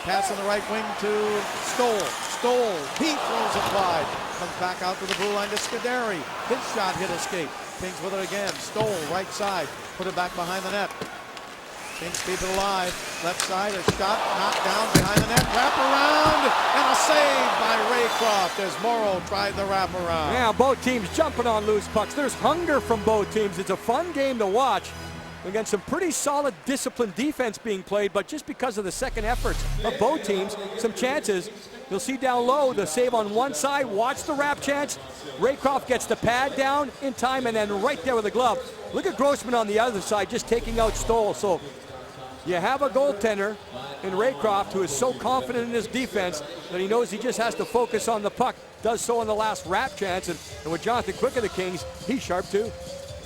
pass on the right wing to Stoll. Stoll, he throws it wide. Comes back out to the blue line to Scuderi. His shot hit a skate. Kings with it again. Stoll, right side. Put it back behind the net. Kings keep it alive. Left side, a shot knocked down behind the net. Wrap around, and a save by Raycroft as Morrow tried the wrap around. Yeah, both teams jumping on loose pucks. There's hunger from both teams. It's a fun game to watch. Again, some pretty solid, disciplined defense being played, but just because of the second efforts of both teams, some chances. You'll see down low the save on one side. Watch the wrap chance. Raycroft gets the pad down in time, and then right there with the glove. Look at Grossman on the other side, just taking out Stoll. So you have a goaltender in Raycroft who is so confident in his defense that he knows he just has to focus on the puck. Does so in the last wrap chance, and with Jonathan Quick of the Kings, he's sharp too.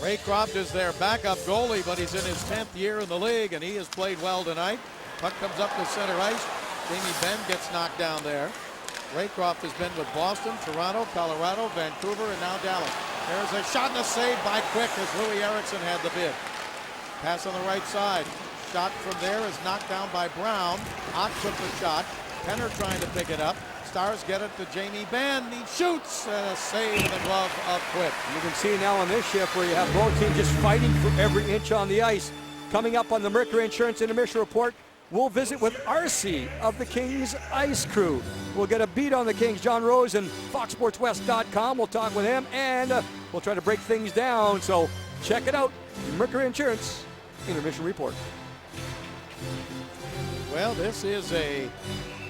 Raycroft is their backup goalie, but he's in his 10th year in the league, and he has played well tonight. Puck comes up to center ice. Jamie Benn gets knocked down there. Raycroft has been with Boston, Toronto, Colorado, Vancouver, and now Dallas. There's a shot and a save by Quick as Louis Eriksson had the bid. Pass on the right side. Shot from there is knocked down by Brown. Oct took the shot. Penner trying to pick it up. Stars get it to Jamie Benn. He shoots, and a save in the glove of Quick. You can see now on this shift where you have both teams just fighting for every inch on the ice. Coming up on the Mercury Insurance Intermission Report, we'll visit with RC of the Kings Ice Crew. We'll get a beat on the Kings. John Rosen, FoxSportsWest.com. We'll talk with him, and we'll try to break things down. So check it out. Mercury Insurance Intermission Report. Well, this is a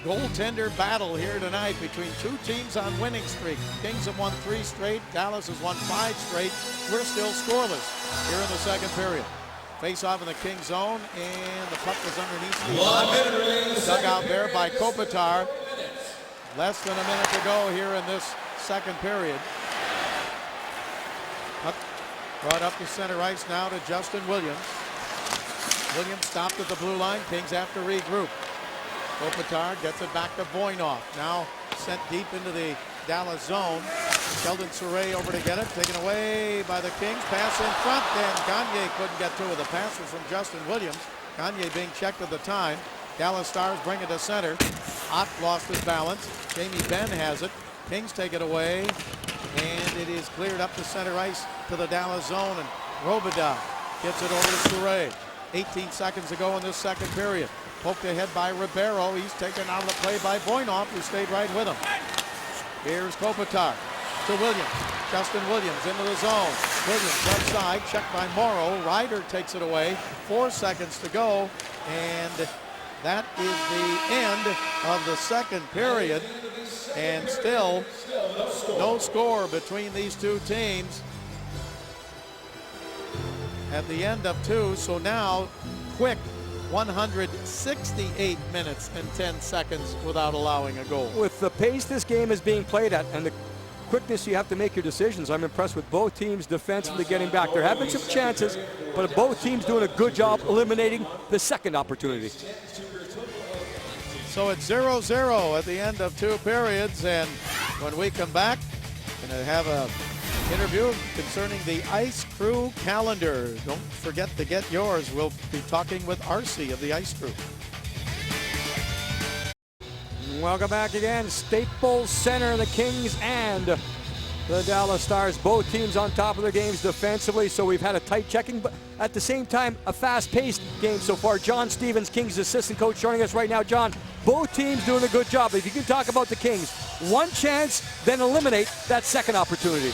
goaltender battle here tonight between two teams on winning streak. Kings have won 3 straight. Dallas has won 5 straight. We're still scoreless here in the second period. Face off in the King zone, and the puck was underneath the dugout there by Kopitar. Less than a minute to go here in this second period. Puck brought up to center ice now to Justin Williams. Williams stopped at the blue line. Kings have to regroup. Kopitar gets it back to Voynov. Now sent deep into the Dallas zone. Sheldon Surrey over to get it. Taken away by the Kings. Pass in front. And Gagne couldn't get to it. The pass was from Justin Williams. Gagne being checked at the time. Dallas Stars bring it to center. Oct lost his balance. Jamie Benn has it. Kings take it away. And it is cleared up to center ice to the Dallas zone. And Robida gets it over to Souray. 18 seconds to go in this second period. Poked ahead by Ribeiro. He's taken out of the play by Voinov, who stayed right with him. Here's Kopitar to Williams. Justin Williams into the zone. Williams left side, checked by Morrow. Ryder takes it away. 4 seconds to go. And that is the end of the second period. And still no score between these two teams at the end of 2. So now Quick 168 minutes and 10 seconds without allowing a goal. With the pace this game is being played at and the quickness you have to make your decisions, I'm impressed with both teams defensively getting back. There have been some chances, but both teams doing a good job eliminating the second opportunity. So it's 0-0 at the end of 2 periods, and when we come back, we're going to have a interview concerning the Ice Crew calendar. Don't forget to get yours. We'll be talking with RC of the Ice Crew. Welcome back again. Staples Center, the Kings and the Dallas Stars. Both teams on top of their games defensively, so we've had a tight checking, but at the same time, a fast-paced game so far. John Stevens, Kings assistant coach, joining us right now. John, both teams doing a good job. If you can talk about the Kings, one chance, then eliminate that second opportunity.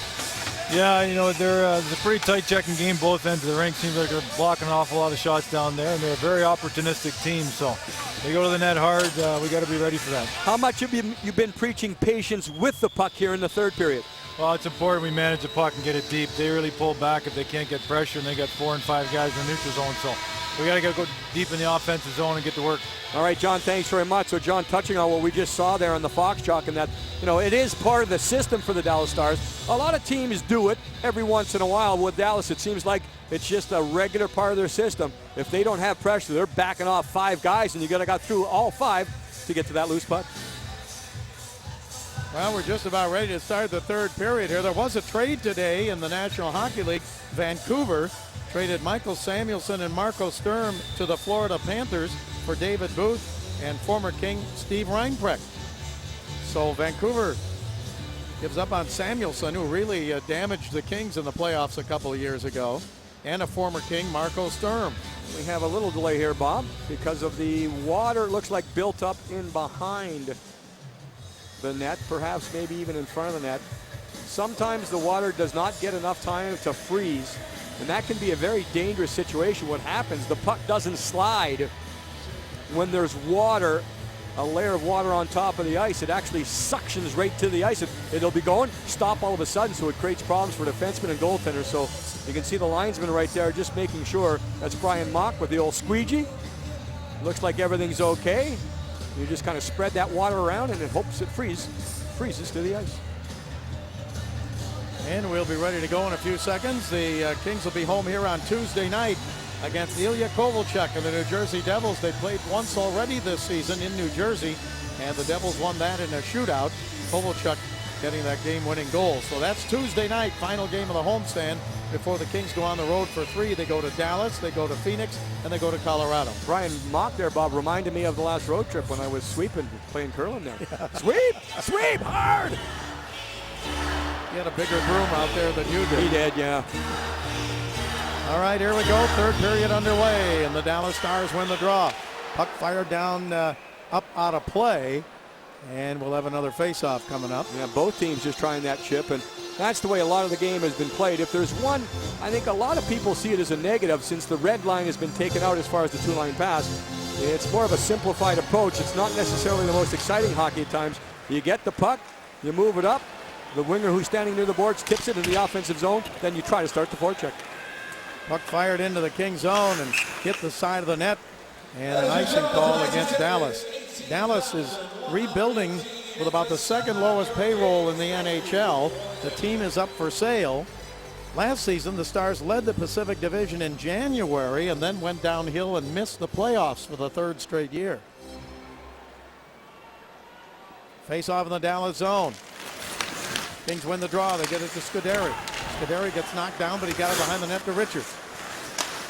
Yeah, you know, it's a pretty tight checking game both ends of the rink. Seems like they're blocking an awful lot of shots down there, and they're a very opportunistic team, so they go to the net hard. We got to be ready for that. How much have you been preaching patience with the puck here in the third period? Well, it's important we manage the puck and get it deep. They really pull back if they can't get pressure, and they got 4 and 5 guys in the neutral zone, so we got to go deep in the offensive zone and get to work. All right, John, thanks very much. So, John, touching on what we just saw there on the Fox Chalk, and that, you know, it is part of the system for the Dallas Stars. A lot of teams do it every once in a while. With Dallas, it seems like it's just a regular part of their system. If they don't have pressure, they're backing off 5 guys, and you got to go through all 5 to get to that loose puck. Well, we're just about ready to start the third period here. There was a trade today in the National Hockey League. Vancouver traded Michael Samuelsson and Marco Sturm to the Florida Panthers for David Booth and former King Steve Reinprecht. So Vancouver gives up on Samuelsson, who really damaged the Kings in the playoffs a couple of years ago, and a former King, Marco Sturm. We have a little delay here, Bob, because of the water, it looks like built up in behind the net, perhaps maybe even in front of the net. Sometimes the water does not get enough time to freeze, and that can be a very dangerous situation. What happens, the puck doesn't slide when there's water, a layer of water on top of the ice. It actually suctions right to the ice. It'll be going, stop all of a sudden, so it creates problems for defensemen and goaltenders. So you can see the linesman right there just making sure. That's Brian Mock with the old squeegee. Looks like everything's okay. You just kind of spread that water around and it hopes it freezes to the ice. And we'll be ready to go in a few seconds. The Kings will be home here on Tuesday night against Ilya Kovalchuk and the New Jersey Devils. They played once already this season in New Jersey, and the Devils won that in a shootout. Kovalchuk getting that game-winning goal. So that's Tuesday night, final game of the homestand before the Kings go on the road for 3. They go to Dallas, they go to Phoenix, and they go to Colorado. Brian Mock there, Bob, reminded me of the last road trip when I was sweeping, playing curling there. Yeah. Sweep, hard! He had a bigger broom out there than you did. He did, yeah. All right, here we go. Third period underway, and the Dallas Stars win the draw. Puck fired down, up out of play, and we'll have another face-off coming up. Yeah, both teams just trying that chip, and that's the way a lot of the game has been played. If there's one, I think a lot of people see it as a negative since the red line has been taken out as far as the two-line pass. It's more of a simplified approach. It's not necessarily the most exciting hockey at times. You get the puck, you move it up, the winger who's standing near the boards tips it in the offensive zone, then you try to start the forecheck. Puck fired into the King zone and hit the side of the net, and an icing call against Dallas. Dallas is rebuilding with about the second lowest payroll in the NHL. The team is up for sale. Last season, the Stars led the Pacific Division in January and then went downhill and missed the playoffs for the 3rd straight year. Face off in the Dallas zone. Kings win the draw. They get it to Scuderi. Scuderi gets knocked down, but he got it behind the net to Richards.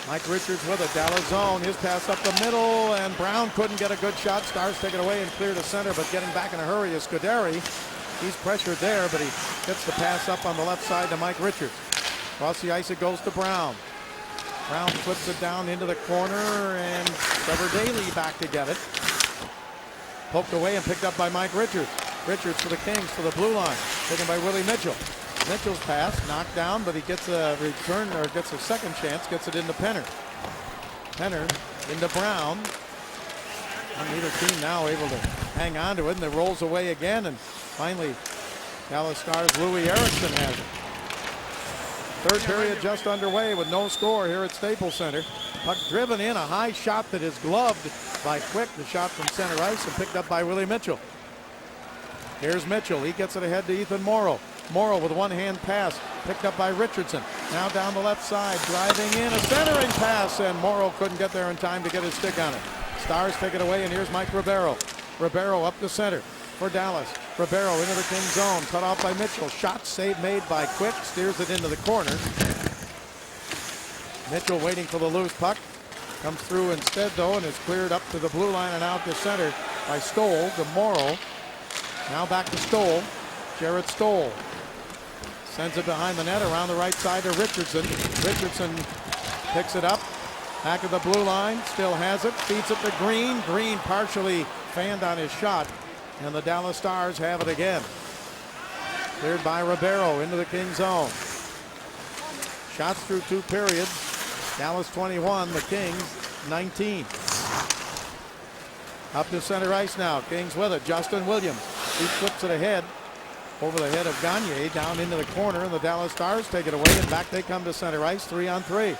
Mike Richards with it. Dallas zone. His pass up the middle, and Brown couldn't get a good shot. Stars take it away and clear to center, but getting back in a hurry is Scuderi. He's pressured there, but he gets the pass up on the left side to Mike Richards. Across the ice it goes to Brown. Brown flips it down into the corner, and Trevor Daley back to get it. Poked away and picked up by Mike Richards. Richards for the Kings to the blue line. Taken by Willie Mitchell. Mitchell's pass knocked down, but he gets a return, or gets a second chance, gets it into Penner. Penner into Brown. And neither team now able to hang on to it, and it rolls away again, and finally Dallas Stars' Louis Erickson has it. Third period just underway with no score here at Staples Center. Puck driven in, a high shot that is gloved by Quick. The shot from center ice and picked up by Willie Mitchell. Here's Mitchell. He gets it ahead to Ethan Morrow. Morrow with a one-hand pass picked up by Richardson. Now down the left side, driving in, a centering pass, and Morrow couldn't get there in time to get his stick on it. Stars take it away, and here's Mike Ribeiro. Ribeiro up the center for Dallas. Ribeiro into the King zone, cut off by Mitchell. Shot save made by Quick, steers it into the corner. Mitchell waiting for the loose puck. Comes through instead though, and is cleared up to the blue line and out to center by Stoll to Morrow. Now back to Stoll. Jarrett Stoll sends it behind the net around the right side to Richardson. Richardson picks it up. Back of the blue line, still has it, feeds it to Green. Green partially fanned on his shot, and the Dallas Stars have it again. Cleared by Ribeiro into the King zone. Shots through two periods. Dallas 21, the Kings 19. Up to center ice now. Kings with it. Justin Williams. He flips it ahead over the head of Gagne down into the corner, and the Dallas Stars take it away, and back they come to center ice, 3-on-3.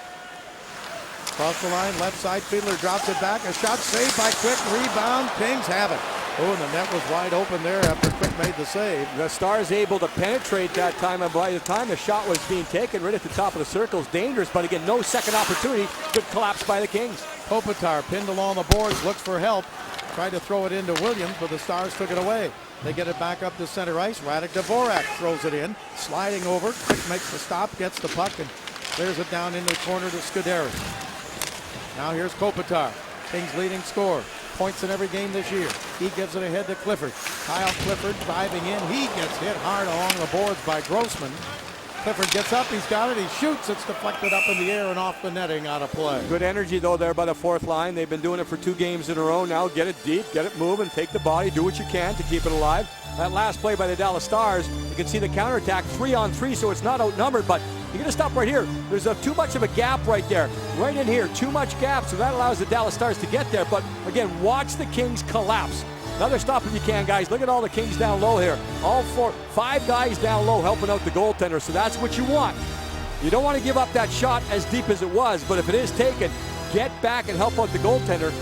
Across the line, left side, Fiedler drops it back. A shot saved by Quick. Rebound. Kings have it. Oh, and the net was wide open there after Quick made the save. The Stars able to penetrate that time, and by the time the shot was being taken right at the top of the circle, is dangerous, but again, no second opportunity. Good collapse by the Kings. Kopitar pinned along the boards, looks for help. Tried to throw it into Williams, but the Stars took it away. They get it back up to center ice. Radek Dvorak throws it in, sliding over. Quick makes the stop, gets the puck, and clears it down into the corner to Scuderi. Now here's Kopitar, Kings' leading scorer. Points in every game this year. He gives it ahead to Clifford. Kyle Clifford driving in. He gets hit hard along the boards by Grossman. Clifford gets up, he's got it, he shoots, it's deflected up in the air and off the netting, out of play. Good energy though there by the fourth line. They've been doing it for 2 games in a row now. Get it deep, get it moving, take the body, do what you can to keep it alive. That last play by the Dallas Stars, you can see the counterattack 3-on-3, so it's not outnumbered, but you're gonna stop right here. There's too much of a gap right there. Right in here, too much gap, so that allows the Dallas Stars to get there, but again, watch the Kings collapse. Another stop if you can, guys. Look at all the Kings down low here. All 5 guys down low helping out the goaltender, so that's what you want. You don't want to give up that shot as deep as it was, but if it is taken, get back and help out the goaltender.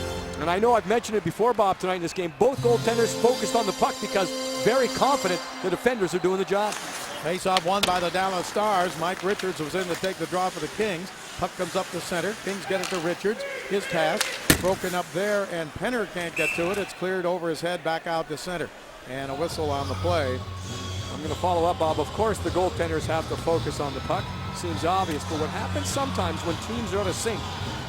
And I know I've mentioned it before, Bob, tonight in this game. Both goaltenders focused on the puck because very confident the defenders are doing the job. Face-off won by the Dallas Stars. Mike Richards was in to take the draw for the Kings. Puck comes up the center. Kings get it to Richards. His pass broken up there, and Penner can't get to it. It's cleared over his head back out to center. And a whistle on the play. I'm going to follow up, Bob. Of course, the goaltenders have to focus on the puck. Seems obvious, but what happens sometimes when teams are out of sync,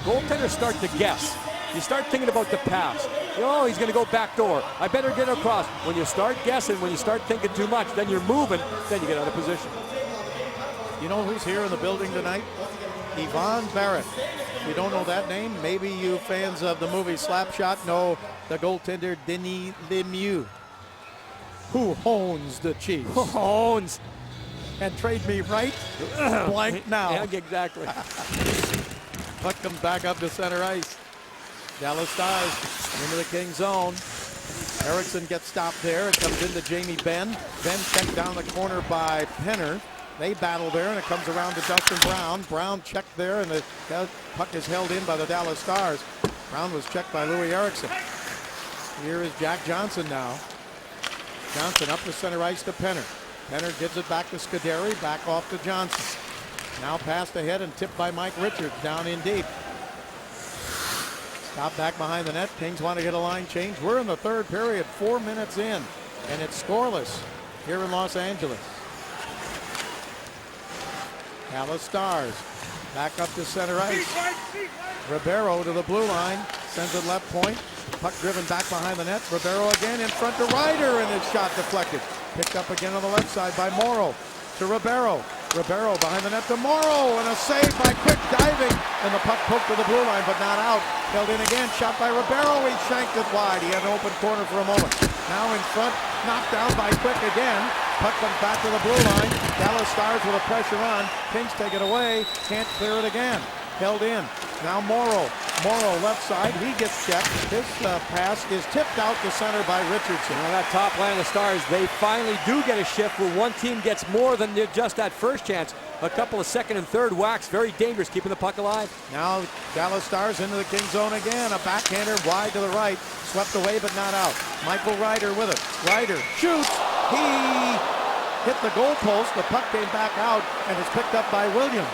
goaltenders start to guess. You start thinking about the pass. Oh, he's going to go back door. I better get across. When you start guessing, when you start thinking too much, then you're moving, then you get out of position. You know who's here in the building tonight? Yvonne Barrett. If you don't know that name, maybe you fans of the movie Slapshot know the goaltender Denis Lemieux, who owns the Chiefs. Owns. And trade me right blank now. Yeah, exactly. Puck comes back up to center ice. Dallas Stars into the King zone. Erickson gets stopped there. It comes into Jamie Benn. Benn checked down the corner by Penner. They battle there, and it comes around to Dustin Brown. Brown checked there, and the puck is held in by the Dallas Stars. Brown was checked by Louis Erickson. Here is Jack Johnson now. Johnson up the center ice to Penner. Penner gives it back to Scuderi, back off to Johnson. Now passed ahead and tipped by Mike Richards down in deep. Stop back behind the net. Kings want to get a line change. We're in the third period, 4 minutes in, and it's scoreless here in Los Angeles. Dallas Stars Back up to center ice. Ribeiro to the blue line. Sends it left point. Puck driven back behind the net. Ribeiro again in front to Ryder, and his shot deflected. Picked up again on the left side by Morrow to Ribeiro. Ribeiro behind the net to Morrow, and a save by Quick diving, and the puck poked to the blue line, but not out. Held in again, shot by Ribeiro. He shanked it wide. He had an open corner for a moment. Now in front, knocked down by Quick again. Puck comes back to the blue line. Dallas Stars with a pressure on. Kings take it away. Can't clear it again. Held in. Now Morrow. Morrow left side. He gets checked. His pass is tipped out to center by Richardson. On that top line of the Stars, they finally do get a shift where one team gets more than just that first chance. A couple of second and third whacks. Very dangerous, keeping the puck alive. Now Dallas Stars into the King zone again. A backhander wide to the right. Swept away but not out. Michael Ryder with it. Ryder shoots. He hit the goalpost. The puck came back out and is picked up by Williams.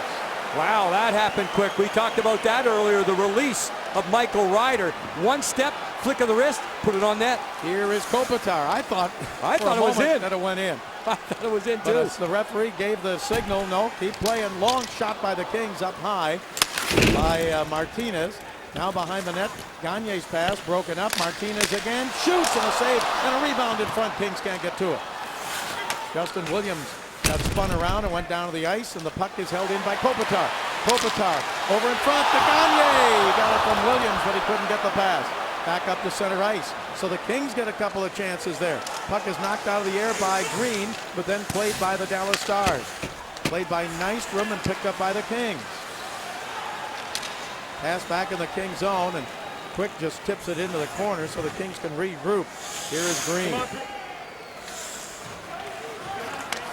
Wow, that happened quick. We talked about that earlier, the release of Michael Ryder. One step, flick of the wrist, put it on net. Here is Kopitar. I thought it was in. That it went in. I thought it was in But too. as the referee gave the signal, no, keep playing. Long shot by the Kings up high by Martinez. Now behind the net, Gagne's pass broken up. Martinez again shoots, and a save and a rebound in front. Kings can't get to it. Justin Williams got spun around and went down to the ice, and the puck is held in by Kopitar. Kopitar over in front to Gagne. He got it from Williams, but he couldn't get the pass. Back up to center ice. So the Kings get a couple of chances there. Puck is knocked out of the air by Green, but then played by the Dallas Stars. Played by Nystrom and picked up by the Kings. Pass back in the King zone, and Quick just tips it into the corner so the Kings can regroup. Here is Green.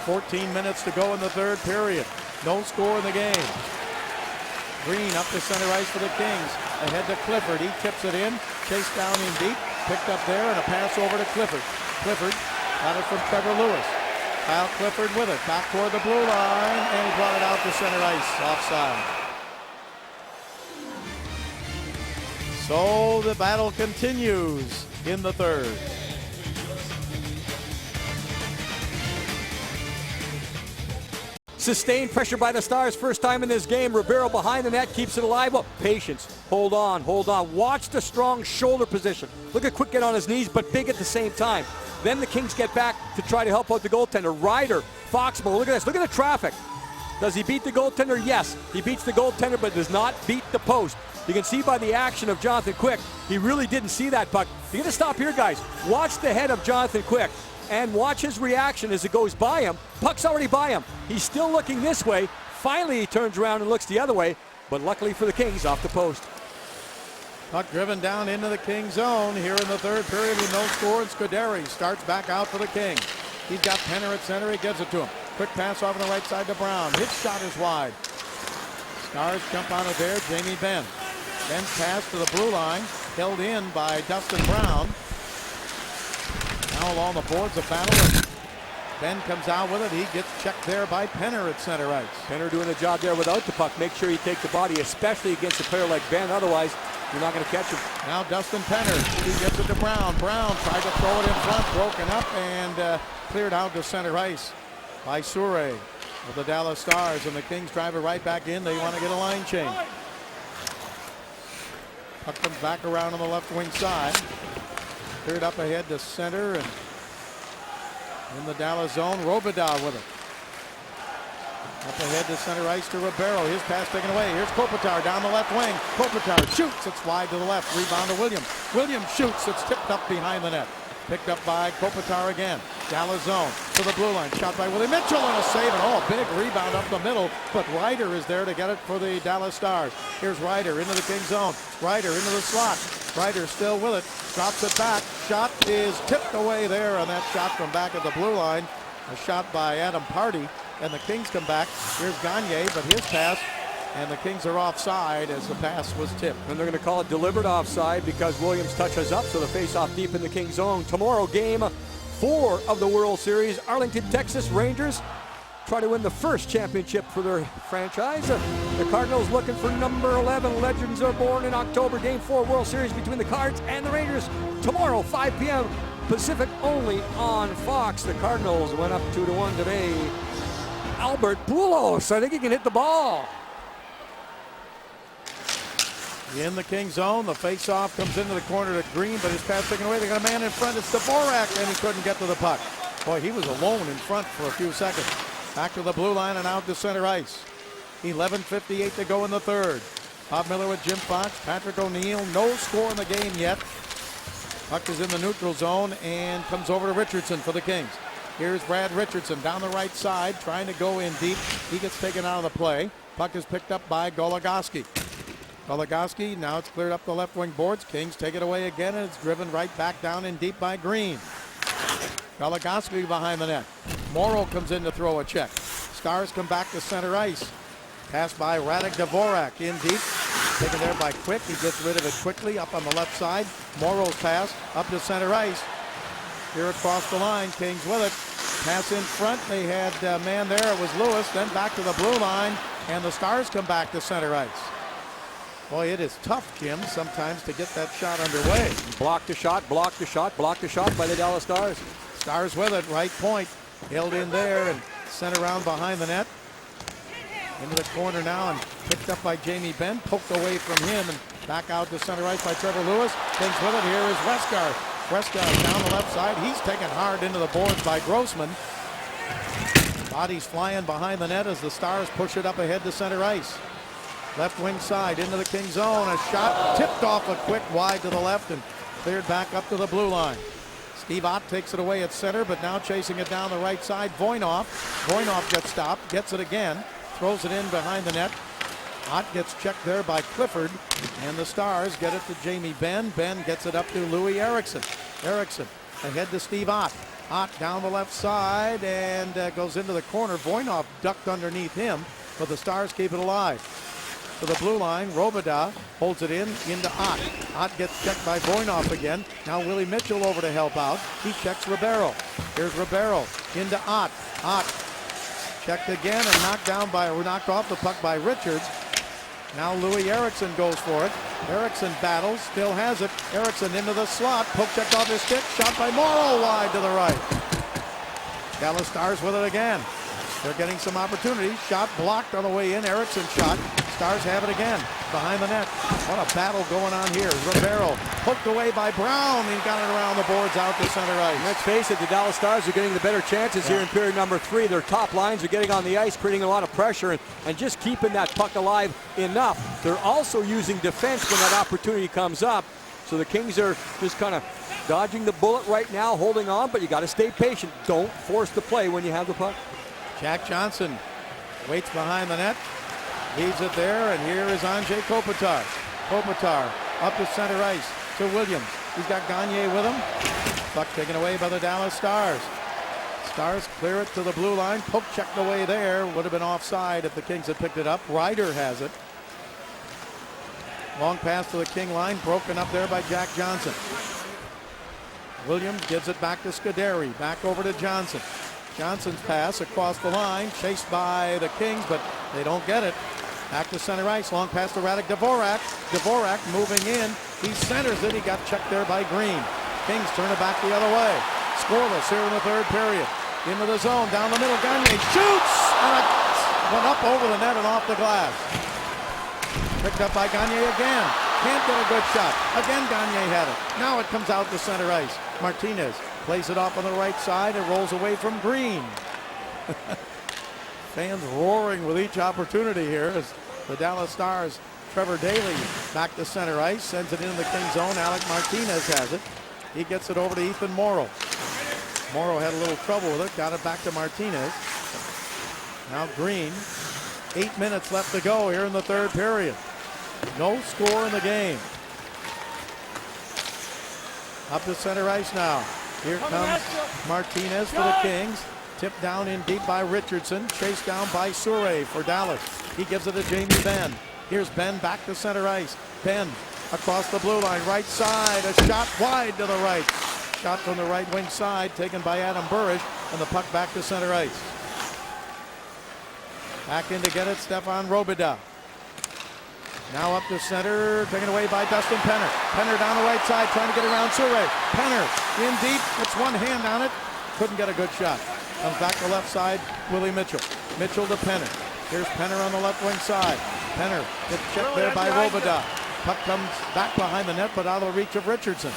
14 minutes to go in the third period. No score in the game. Green up to center ice for the Kings. Ahead to Clifford. He tips it in. Chased down in deep. Picked up there, and a pass over to Clifford. Clifford got it from Trevor Lewis. Kyle Clifford with it. Back toward the blue line, and he brought it out to center ice. Offside. So the battle continues in the third. Sustained pressure by the Stars, first time in this game. Ribeiro behind the net, keeps it alive. Oh, patience. Hold on, hold on. Watch the strong shoulder position. Look at Quick get on his knees, but big at the same time. Then the Kings get back to try to help out the goaltender. Ryder, Foxborough, look at this. Look at the traffic. Does he beat the goaltender? Yes. He beats the goaltender, but does not beat the post. You can see by the action of Jonathan Quick, he really didn't see that puck. You gotta stop here, guys. Watch the head of Jonathan Quick and watch his reaction as it goes by him. Puck's already by him. He's still looking this way. Finally, he turns around and looks the other way, but luckily for the Kings, off the post. Puck driven down into the King zone here in the third period with no score, and Scuderi starts back out for the Kings. He's got Penner at center. He gives it to him. Quick pass off on the right side to Brown. His shot is wide. Stars jump out of there. Jamie Benn. Ben's pass to the blue line. Held in by Dustin Brown. Now along the boards, a battle. Ben comes out with it. He gets checked there by Penner at center ice. Penner doing a job there without the puck. Make sure you take the body, especially against a player like Ben. Otherwise, you're not going to catch him. Now Dustin Penner. He gets it to Brown. Brown tried to throw it in front. Broken up and cleared out to center ice by Soure of the Dallas Stars. And the Kings drive it right back in. They want to get a line change. Puck comes back around on the left wing side. Cleared up ahead to center, and in the Dallas zone, Robidas with it. Up ahead to center ice to Ribeiro. His pass taken away. Here's Kopitar down the left wing. Kopitar shoots. It's wide to the left. Rebound to Williams. Williams shoots. It's tipped up behind the net. Picked up by Kopitar again. Dallas zone to the blue line. Shot by Willie Mitchell and a save. And big rebound up the middle. But Ryder is there to get it for the Dallas Stars. Here's Ryder into the King zone. Ryder into the slot. Ryder still with it. Drops it back. Shot is tipped away there on that shot from back at the blue line. A shot by Adam Party. And the Kings come back. Here's Gagne, but his pass. And the Kings are offside as the pass was tipped. And they're going to call it deliberate offside because Williams touches up, so the face-off deep in the King zone. Tomorrow, game 4 of the World Series. Arlington, Texas Rangers try to win the first championship for their franchise. The Cardinals looking for number 11. Legends are born in October. Game 4 World Series between the Cards and the Rangers. Tomorrow, 5 p.m. Pacific, only on Fox. The Cardinals went up 2-1 today. Albert Pujols, I think he can hit the ball. In the King zone, the face-off comes into the corner to Green, but his pass taken away. They got a man in front. It's Dvorak, and he couldn't get to the puck. Boy, he was alone in front for a few seconds. Back to the blue line and out to center ice. 11:58 to go in the third. Bob Miller with Jim Fox, Patrick O'Neill. No score in the game yet. Puck is in the neutral zone and comes over to Richardson for the Kings. Here's Brad Richardson down the right side, trying to go in deep. He gets taken out of the play. Puck is picked up by Goligoski. Goligoski, now it's cleared up the left wing boards. Kings take it away again, and it's driven right back down in deep by Green. Goligoski behind the net. Morrow comes in to throw a check. Stars come back to center ice. Pass by Radek Dvorak in deep. Taken there by Quick. He gets rid of it quickly up on the left side. Morrow's pass up to center ice. Here across the line, Kings with it. Pass in front. They had a man there. It was Lewis. Then back to the blue line, and the Stars come back to center ice. Boy, it is tough, Kim, sometimes to get that shot underway. Blocked a shot, blocked a shot, blocked a shot by the Dallas Stars. Stars with it, right point. Held in there and sent around behind the net. Into the corner now and picked up by Jamie Benn. Poked away from him and back out to center ice by Trevor Lewis. Kings with it. Here is Westgard. Westgard down the left side. He's taken hard into the boards by Grossman. Bodies flying behind the net as the Stars push it up ahead to center ice. Left wing side into the King zone. A shot tipped off a Quick wide to the left and cleared back up to the blue line. Steve Ott takes it away at center, but now chasing it down the right side. Voinov. Voinov gets stopped, gets it again, throws it in behind the net. Ott gets checked there by Clifford, and the Stars get it to Jamie Benn. Benn gets it up to Louis Eriksson. Eriksson ahead to Steve Ott. Ott down the left side and goes into the corner. Voinov ducked underneath him, but the Stars keep it alive. To the blue line, Robidas holds it in into Ott. Ott gets checked by Voinov again. Now Willie Mitchell over to help out. He checks Ribeiro. Here's Ribeiro into Ott. Ott checked again and knocked off the puck by Richards. Now Louis Eriksson goes for it. Eriksson battles, still has it. Eriksson into the slot. Poke checked off his stick. Shot by Morrow wide to the right. Dallas Stars with it again. They're getting some opportunity. Shot blocked on the way in. Eriksson shot. Stars have it again behind the net. What a battle going on here. Ribeiro hooked away by Brown. He got it around the boards out to center ice. Let's face it, the Dallas Stars are getting the better chances here in period number 3. Their top lines are getting on the ice, creating a lot of pressure and just keeping that puck alive enough. They're also using defense when that opportunity comes up. So the Kings are just kind of dodging the bullet right now, holding on, but you got to stay patient. Don't force the play when you have the puck. Jack Johnson waits behind the net. Leaves it there, and here is Andrei Kopitar. Kopitar up to center ice to Williams. He's got Gagne with him. Puck taken away by the Dallas Stars. Stars clear it to the blue line. Poke checked away there. Would have been offside if the Kings had picked it up. Ryder has it. Long pass to the King line. Broken up there by Jack Johnson. Williams gives it back to Scuderi. Back over to Johnson. Johnson's pass across the line. Chased by the Kings, but they don't get it. Back to center ice. Long pass to Radek Dvorak. Dvorak moving in. He centers it. He got checked there by Green. Kings turn it back the other way. Scoreless here in the third period. Into the zone. Down the middle. Gagne shoots. And it went up over the net and off the glass. Picked up by Gagne again. Can't get a good shot. Again Gagne had it. Now it comes out to center ice. Martinez plays it off on the right side and rolls away from Green. Fans roaring with each opportunity here as the Dallas Stars, Trevor Daley back to center ice, sends it into the King zone. Alec Martinez has it. He gets it over to Ethan Morrow. Morrow had a little trouble with it, got it back to Martinez. Now Green. 8 minutes left to go here in the third period. No score in the game. Up to center ice now. Here comes Martinez for the Kings. Tipped down in deep by Richardson. Chased down by Surrey for Dallas. He gives it to Jamie Benn. Here's Benn back to center ice. Benn across the blue line. Right side. A shot wide to the right. Shot from the right wing side taken by Adam Burrish. And the puck back to center ice. Back in to get it, Stefan Robidas. Now up to center, taken away by Dustin Penner. Penner down the right side, trying to get around Surrey. Penner in deep, puts one hand on it. Couldn't get a good shot. Comes back to left side, Willie Mitchell. Mitchell to Penner. Here's Penner on the left wing side. Penner gets checked there by Robidas. Puck comes back behind the net, but out of the reach of Richardson.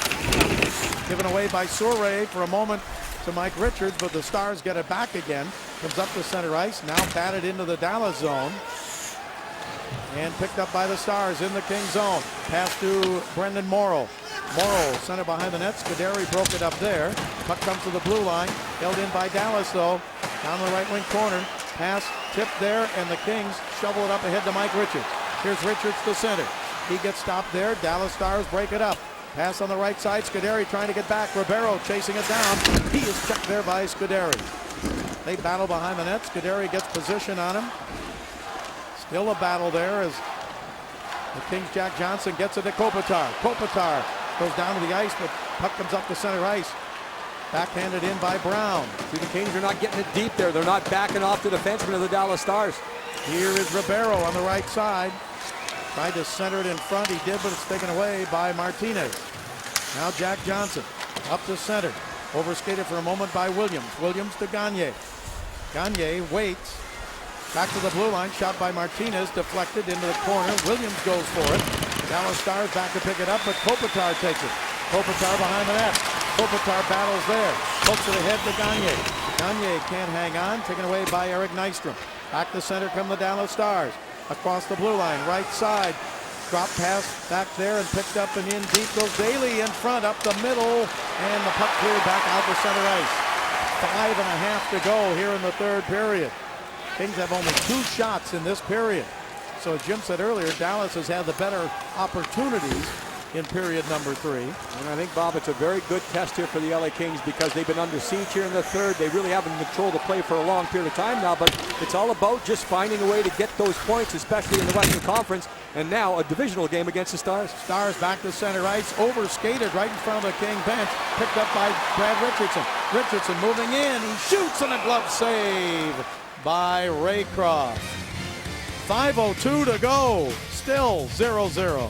Given away by Souray for a moment to Mike Richards, but the Stars get it back again. Comes up to center ice, now batted into the Dallas zone. And picked up by the Stars in the King zone. Pass to Brendan Morrow. Morrow center behind the net. Scuderi broke it up there. Puck comes to the blue line. Held in by Dallas though. Down the right wing corner. Pass tipped there, and the Kings shovel it up ahead to Mike Richards. Here's Richards to center. He gets stopped there. Dallas Stars break it up. Pass on the right side. Scuderi trying to get back. Ribeiro chasing it down. He is checked there by Scuderi. They battle behind the net. Scuderi gets position on him. Still a battle there as the Kings' Jack Johnson gets it to Kopitar. Kopitar goes down to the ice, but puck comes up to center ice. Backhanded in by Brown. See, the Kings are not getting it deep there. They're not backing off the defenseman of the Dallas Stars. Here is Ribeiro on the right side. Tried to center it in front. He did, but it's taken away by Martinez. Now Jack Johnson up to center. Overskated for a moment by Williams. Williams to Gagne. Gagne waits. Back to the blue line. Shot by Martinez. Deflected into the corner. Williams goes for it. Dallas Stars back to pick it up, but Kopitar takes it. Kopitar behind the net. Kopitar battles there. Pokes it ahead to Gagne. Gagne can't hang on. Taken away by Eric Nystrom. Back to center come the Dallas Stars. Across the blue line. Right side. Drop pass back there and picked up and in deep goes Daly in front up the middle, and the puck cleared back out to center ice. 5.5 to go here in the third period. Kings have only 2 shots in this period. So as Jim said earlier, Dallas has had the better opportunities in period number 3. And I think, Bob, it's a very good test here for the LA Kings because they've been under siege here in the third. They really haven't controlled the play for a long period of time now, but it's all about just finding a way to get those points, especially in the Western Conference, and now a divisional game against the Stars. Stars back to center ice, overskated right in front of the King bench, picked up by Brad Richardson. Richardson moving in, he shoots, and a glove save by Ray Croft. 5:02 to go, still 0-0.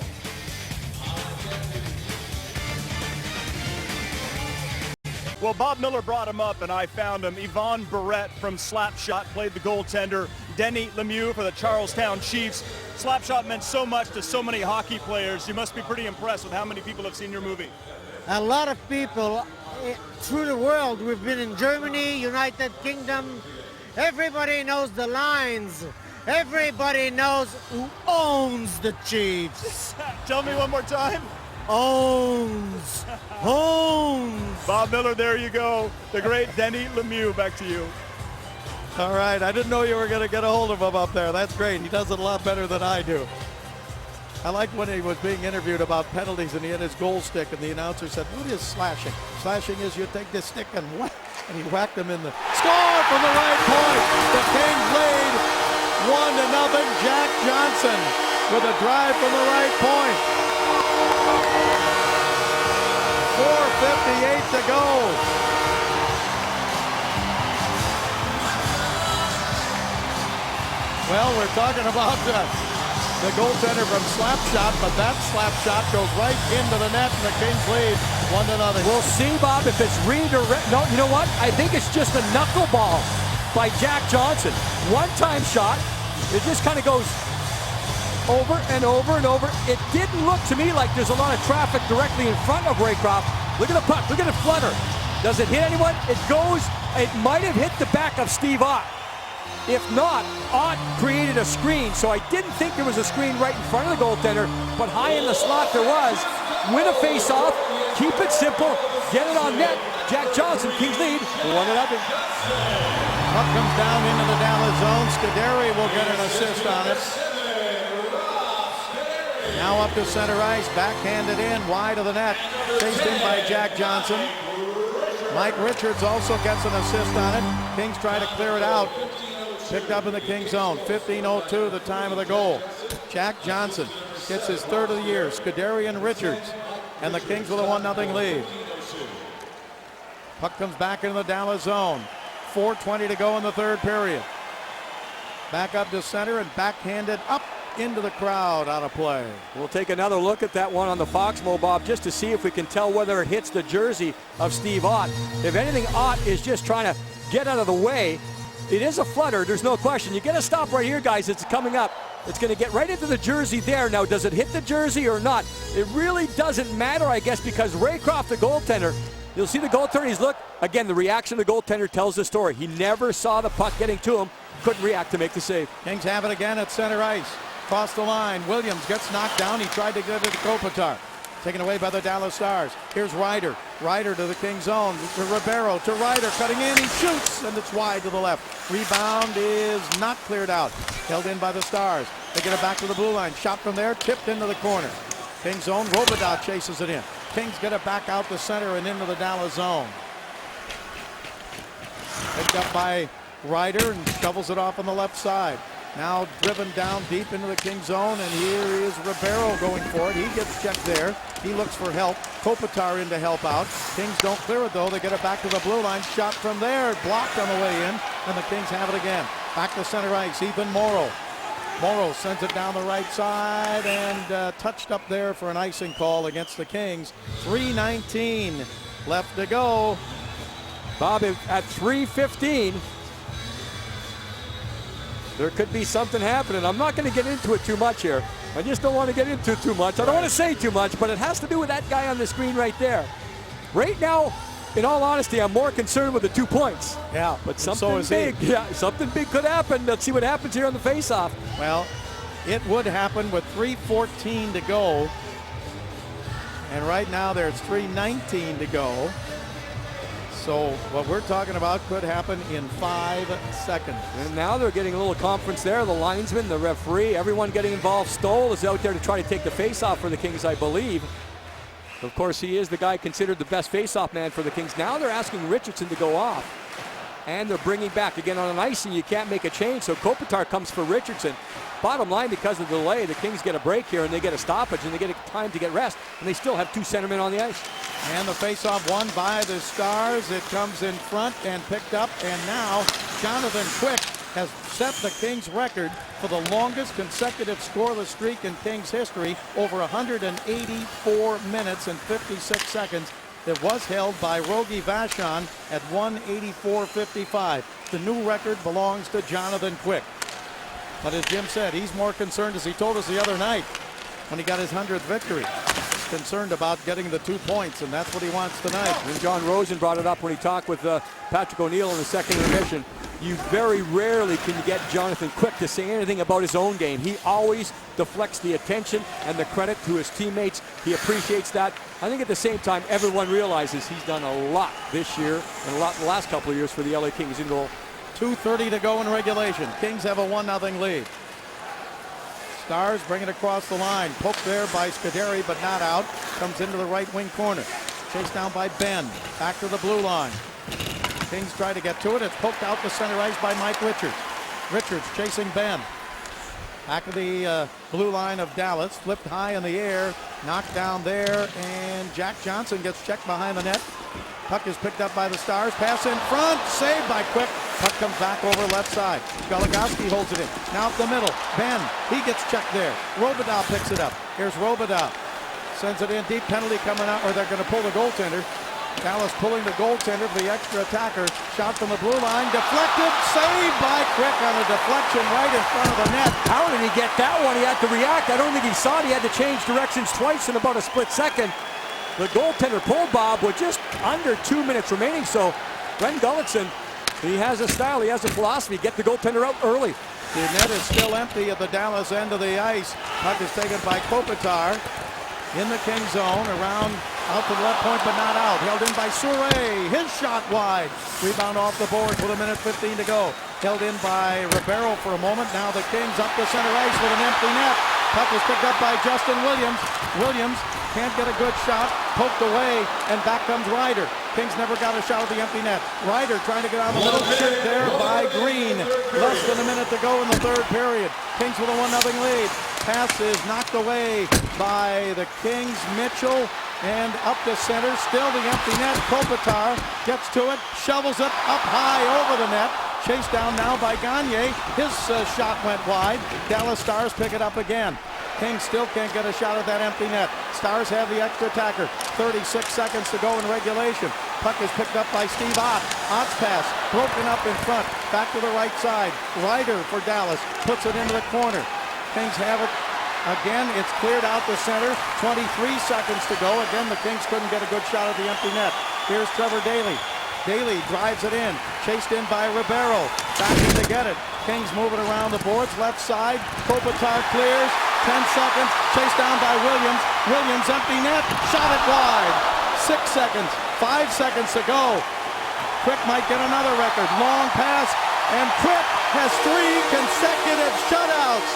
Well, Bob Miller brought him up, and I found him. Yvonne Barrett from Slapshot played the goaltender. Denny Lemieux for the Charlestown Chiefs. Slapshot meant so much to so many hockey players. You must be pretty impressed with how many people have seen your movie. A lot of people through the world. We've been in Germany, United Kingdom. Everybody knows the lines. Everybody knows who owns the Chiefs. Tell me one more time. Owns. Bob Miller, there you go. The great Denny Lemieux, back to you. All right, I didn't know you were going to get a hold of him up there. That's great. He does it a lot better than I do. I liked when he was being interviewed about penalties and he had his goal stick and the announcer said, what is slashing? Slashing is you take this stick and whack. And he whacked him in the score from the right point. The Kings lead 1-0. Jack Johnson with a drive from the right point. 4:58 to go. Well, we're talking about the goaltender from Slapshot, but that Slapshot goes right into the net, and the Kings lead 1-0. We'll see, Bob, if it's redirect. No, you know what? I think it's just a knuckleball by Jack Johnson. One-time shot. It just kind of goes over and over and over. It didn't look to me like there's a lot of traffic directly in front of Raycroft. Look at the puck. Look at it flutter. Does it hit anyone? It goes. It might have hit the back of Steve Ott. If not, Ott created a screen, so I didn't think there was a screen right in front of the goaltender, but high in the slot there was. Win a face-off, keep it simple, get it on net. Jack Johnson, Kings lead, 1-0. Puck comes down into the Dallas zone. Scuderi will get an assist on it. Now up to center ice, backhanded in, wide of the net. Chased in by Jack Johnson. Mike Richards also gets an assist on it. Kings try to clear it out. Picked up in the King zone. 15:02 the time of the goal. Jack Johnson gets his third of the year. Scuderi and Richards. And the Kings with a 1-0 lead. Puck comes back into the Dallas zone. 4:20 to go in the third period. Back up to center and backhanded up into the crowd, out of play. We'll take another look at that one on the Foxmo, Bob, just to see if we can tell whether it hits the jersey of Steve Ott. If anything, Ott is just trying to get out of the way It is a flutter, there's no question. You get to stop right here, guys. It's coming up. It's going to get right into the jersey there. Now, does it hit the jersey or not? It really doesn't matter, I guess, because Raycroft, the goaltender, you'll see the goaltender, he's look. Again, the reaction of the goaltender tells the story. He never saw the puck getting to him, couldn't react to make the save. Kings have it again at center ice. Across the line, Williams gets knocked down. He tried to get it to Kopitar. Taken away by the Dallas Stars. Here's Ryder. Ryder to the Kings zone. To Ribeiro, to Ryder, cutting in. He shoots, and it's wide to the left. Rebound is not cleared out. Held in by the Stars. They get it back to the blue line. Shot from there, tipped into the corner. Kings zone, Robidoux chases it in. Kings get it back out the center and into the Dallas zone. Picked up by Ryder and shovels it off on the left side. Now driven down deep into the Kings zone, and here is Ribeiro going for it. He gets checked there. He looks for help. Kopitar in to help out. Kings don't clear it though. They get it back to the blue line. Shot from there, blocked on the way in, and the Kings have it again. Back to center ice, Ethan Morrow. Morrow sends it down the right side and touched up there for an icing call against the Kings. 3:19 left to go. Bob, at 3:15, there could be something happening. I'm not going to get into it too much here. I just don't want to get into it too much. I don't want to say too much, but it has to do with that guy on the screen right there. Right now, in all honesty, I'm more concerned with the 2 points. Yeah, but something big, something big could happen. Let's see what happens here on the faceoff. Well, it would happen with 3:14 to go. And right now there's 3:19 to go. So what we're talking about could happen in 5 seconds. And now they're getting a little conference there. The linesman, the referee, everyone getting involved. Stoll is out there to try to take the face-off for the Kings, I believe. Of course, he is the guy considered the best face-off man for the Kings. Now they're asking Richardson to go off. And they're bringing back. Again, on an icing, you can't make a change, so Kopitar comes for Richardson. Bottom line, because of the delay, the Kings get a break here, and they get a stoppage, and they get time to get rest, and they still have 2 centermen on the ice. And the faceoff won by the Stars. It comes in front and picked up, and now Jonathan Quick has set the Kings record for the longest consecutive scoreless streak in Kings history, over 184 minutes and 56 seconds. It was held by Rogie Vachon at 184.55. The new record belongs to Jonathan Quick. But as Jim said, he's more concerned, as he told us the other night when he got his 100th victory. He's concerned about getting the 2 points, and that's what he wants tonight. And John Rosen brought it up when he talked with Patrick O'Neill in the second intermission. You very rarely can you get Jonathan Quick to say anything about his own game. He always deflects the attention and the credit to his teammates. He appreciates that. I think at the same time, everyone realizes he's done a lot this year and a lot in the last couple of years for the LA Kings in goal. 2:30 to go in regulation. Kings have a 1-0 lead. Stars bring it across the line. Poked there by Scuderi, but not out. Comes into the right wing corner. Chased down by Ben. Back to the blue line. Kings try to get to it. It's poked out to center ice by Mike Richards. Richards chasing Ben. Back of the blue line of Dallas. Flipped high in the air. Knocked down there. And Jack Johnson gets checked behind the net. Puck is picked up by the Stars. Pass in front. Saved by Quick. Puck comes back over left side. Goligoski holds it in. Now up the middle. Ben. He gets checked there. Robidoux picks it up. Here's Robidoux. Sends it in. Deep penalty coming out. Or they're going to pull the goaltender. Dallas pulling the goaltender for the extra attacker. Shot from the blue line. Deflected. Saved by Quick on a deflection right in front of the net. How did he get that one? He had to react. I don't think he saw it. He had to change directions twice in about a split second. The goaltender pulled Bob with just under 2 minutes remaining. So Glenn Gullickson, he has a style, he has a philosophy. Get the goaltender out early. The net is still empty at the Dallas end of the ice. Puck is taken by Kopitar in the King zone, around out to the left point, but not out. Held in by Souray. His shot wide. Rebound off the boards with 1:15 to go. Held in by Ribeiro for a moment. Now the Kings up the center ice with an empty net. Puck is picked up by Justin Williams. Williams can't get a good shot. Poked away, and back comes Ryder. Kings never got a shot at the empty net. Ryder trying to get out of the middle. Shit there by Green. Less than a minute to go in the third period. Kings with a 1-0 lead. Pass is knocked away by the Kings. Mitchell. And up to center. Still the empty net. Kopitar gets to it. Shovels it up high over the net. Chased down now by Gagne. His shot went wide. Dallas Stars pick it up again. Kings still can't get a shot at that empty net. Stars have the extra attacker. 36 seconds to go in regulation. Puck is picked up by Steve Ott. Ott's pass broken up in front. Back to the right side. Ryder for Dallas puts it into the corner. Kings have it again. It's cleared out to center. 23 seconds to go. Again, the Kings couldn't get a good shot at the empty net. Here's Trevor Daley. Daley drives it in, chased in by Ribeiro. Backing to get it. Kings moving around the boards, left side. Kopitar clears. 10 seconds, chased down by Williams. Williams empty net, shot it wide. 6 seconds, 5 seconds to go. Quick might get another record. Long pass, and Quick has 3 consecutive shutouts.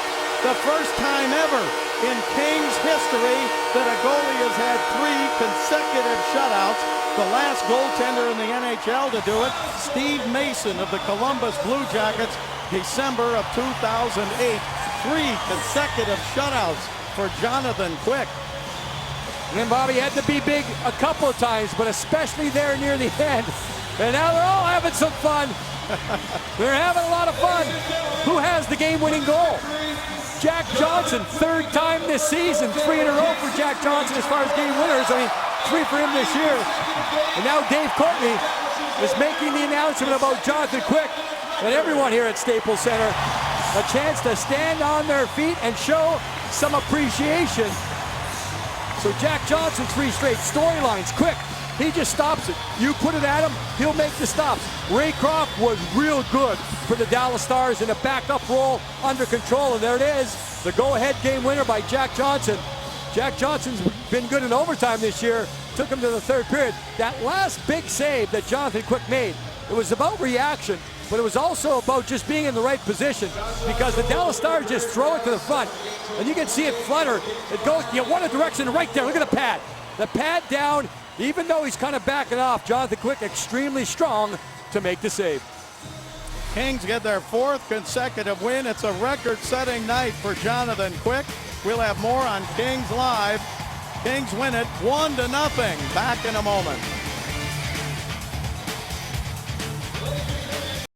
The first time ever in Kings history that a goalie has had 3 consecutive shutouts. The last goaltender in the NHL to do it, Steve Mason of the Columbus Blue Jackets, December of 2008. 3 consecutive shutouts for Jonathan Quick. And then Bobby had to be big a couple of times, but especially there near the end. And now they're all having some fun. They're having a lot of fun. Who has the game-winning goal? Jack Johnson, 3rd time this season. 3 in a row for Jack Johnson as far as game winners. I mean, 3 for him this year. And now Dave Courtney is making the announcement about Jonathan Quick. And everyone here at Staples Center, a chance to stand on their feet and show some appreciation. So Jack Johnson, 3 straight storylines. Quick, he just stops it. You put it at him, he'll make the stops. Ray Croft was real good for the Dallas Stars in a backup role under control. And there it is, the go-ahead game winner by Jack Johnson. Jack Johnson's been good in overtime this year. Took him to the 3rd period. That last big save that Jonathan Quick made, it was about reaction, but it was also about just being in the right position, because the Dallas Stars just throw it to the front, and you can see it flutter. It goes, one direction right there. Look at the pad. The pad down, even though he's kind of backing off. Jonathan Quick extremely strong to make the save. Kings get their 4th consecutive win. It's a record-setting night for Jonathan Quick. We'll have more on Kings Live. Kings win it 1-0. Back in a moment.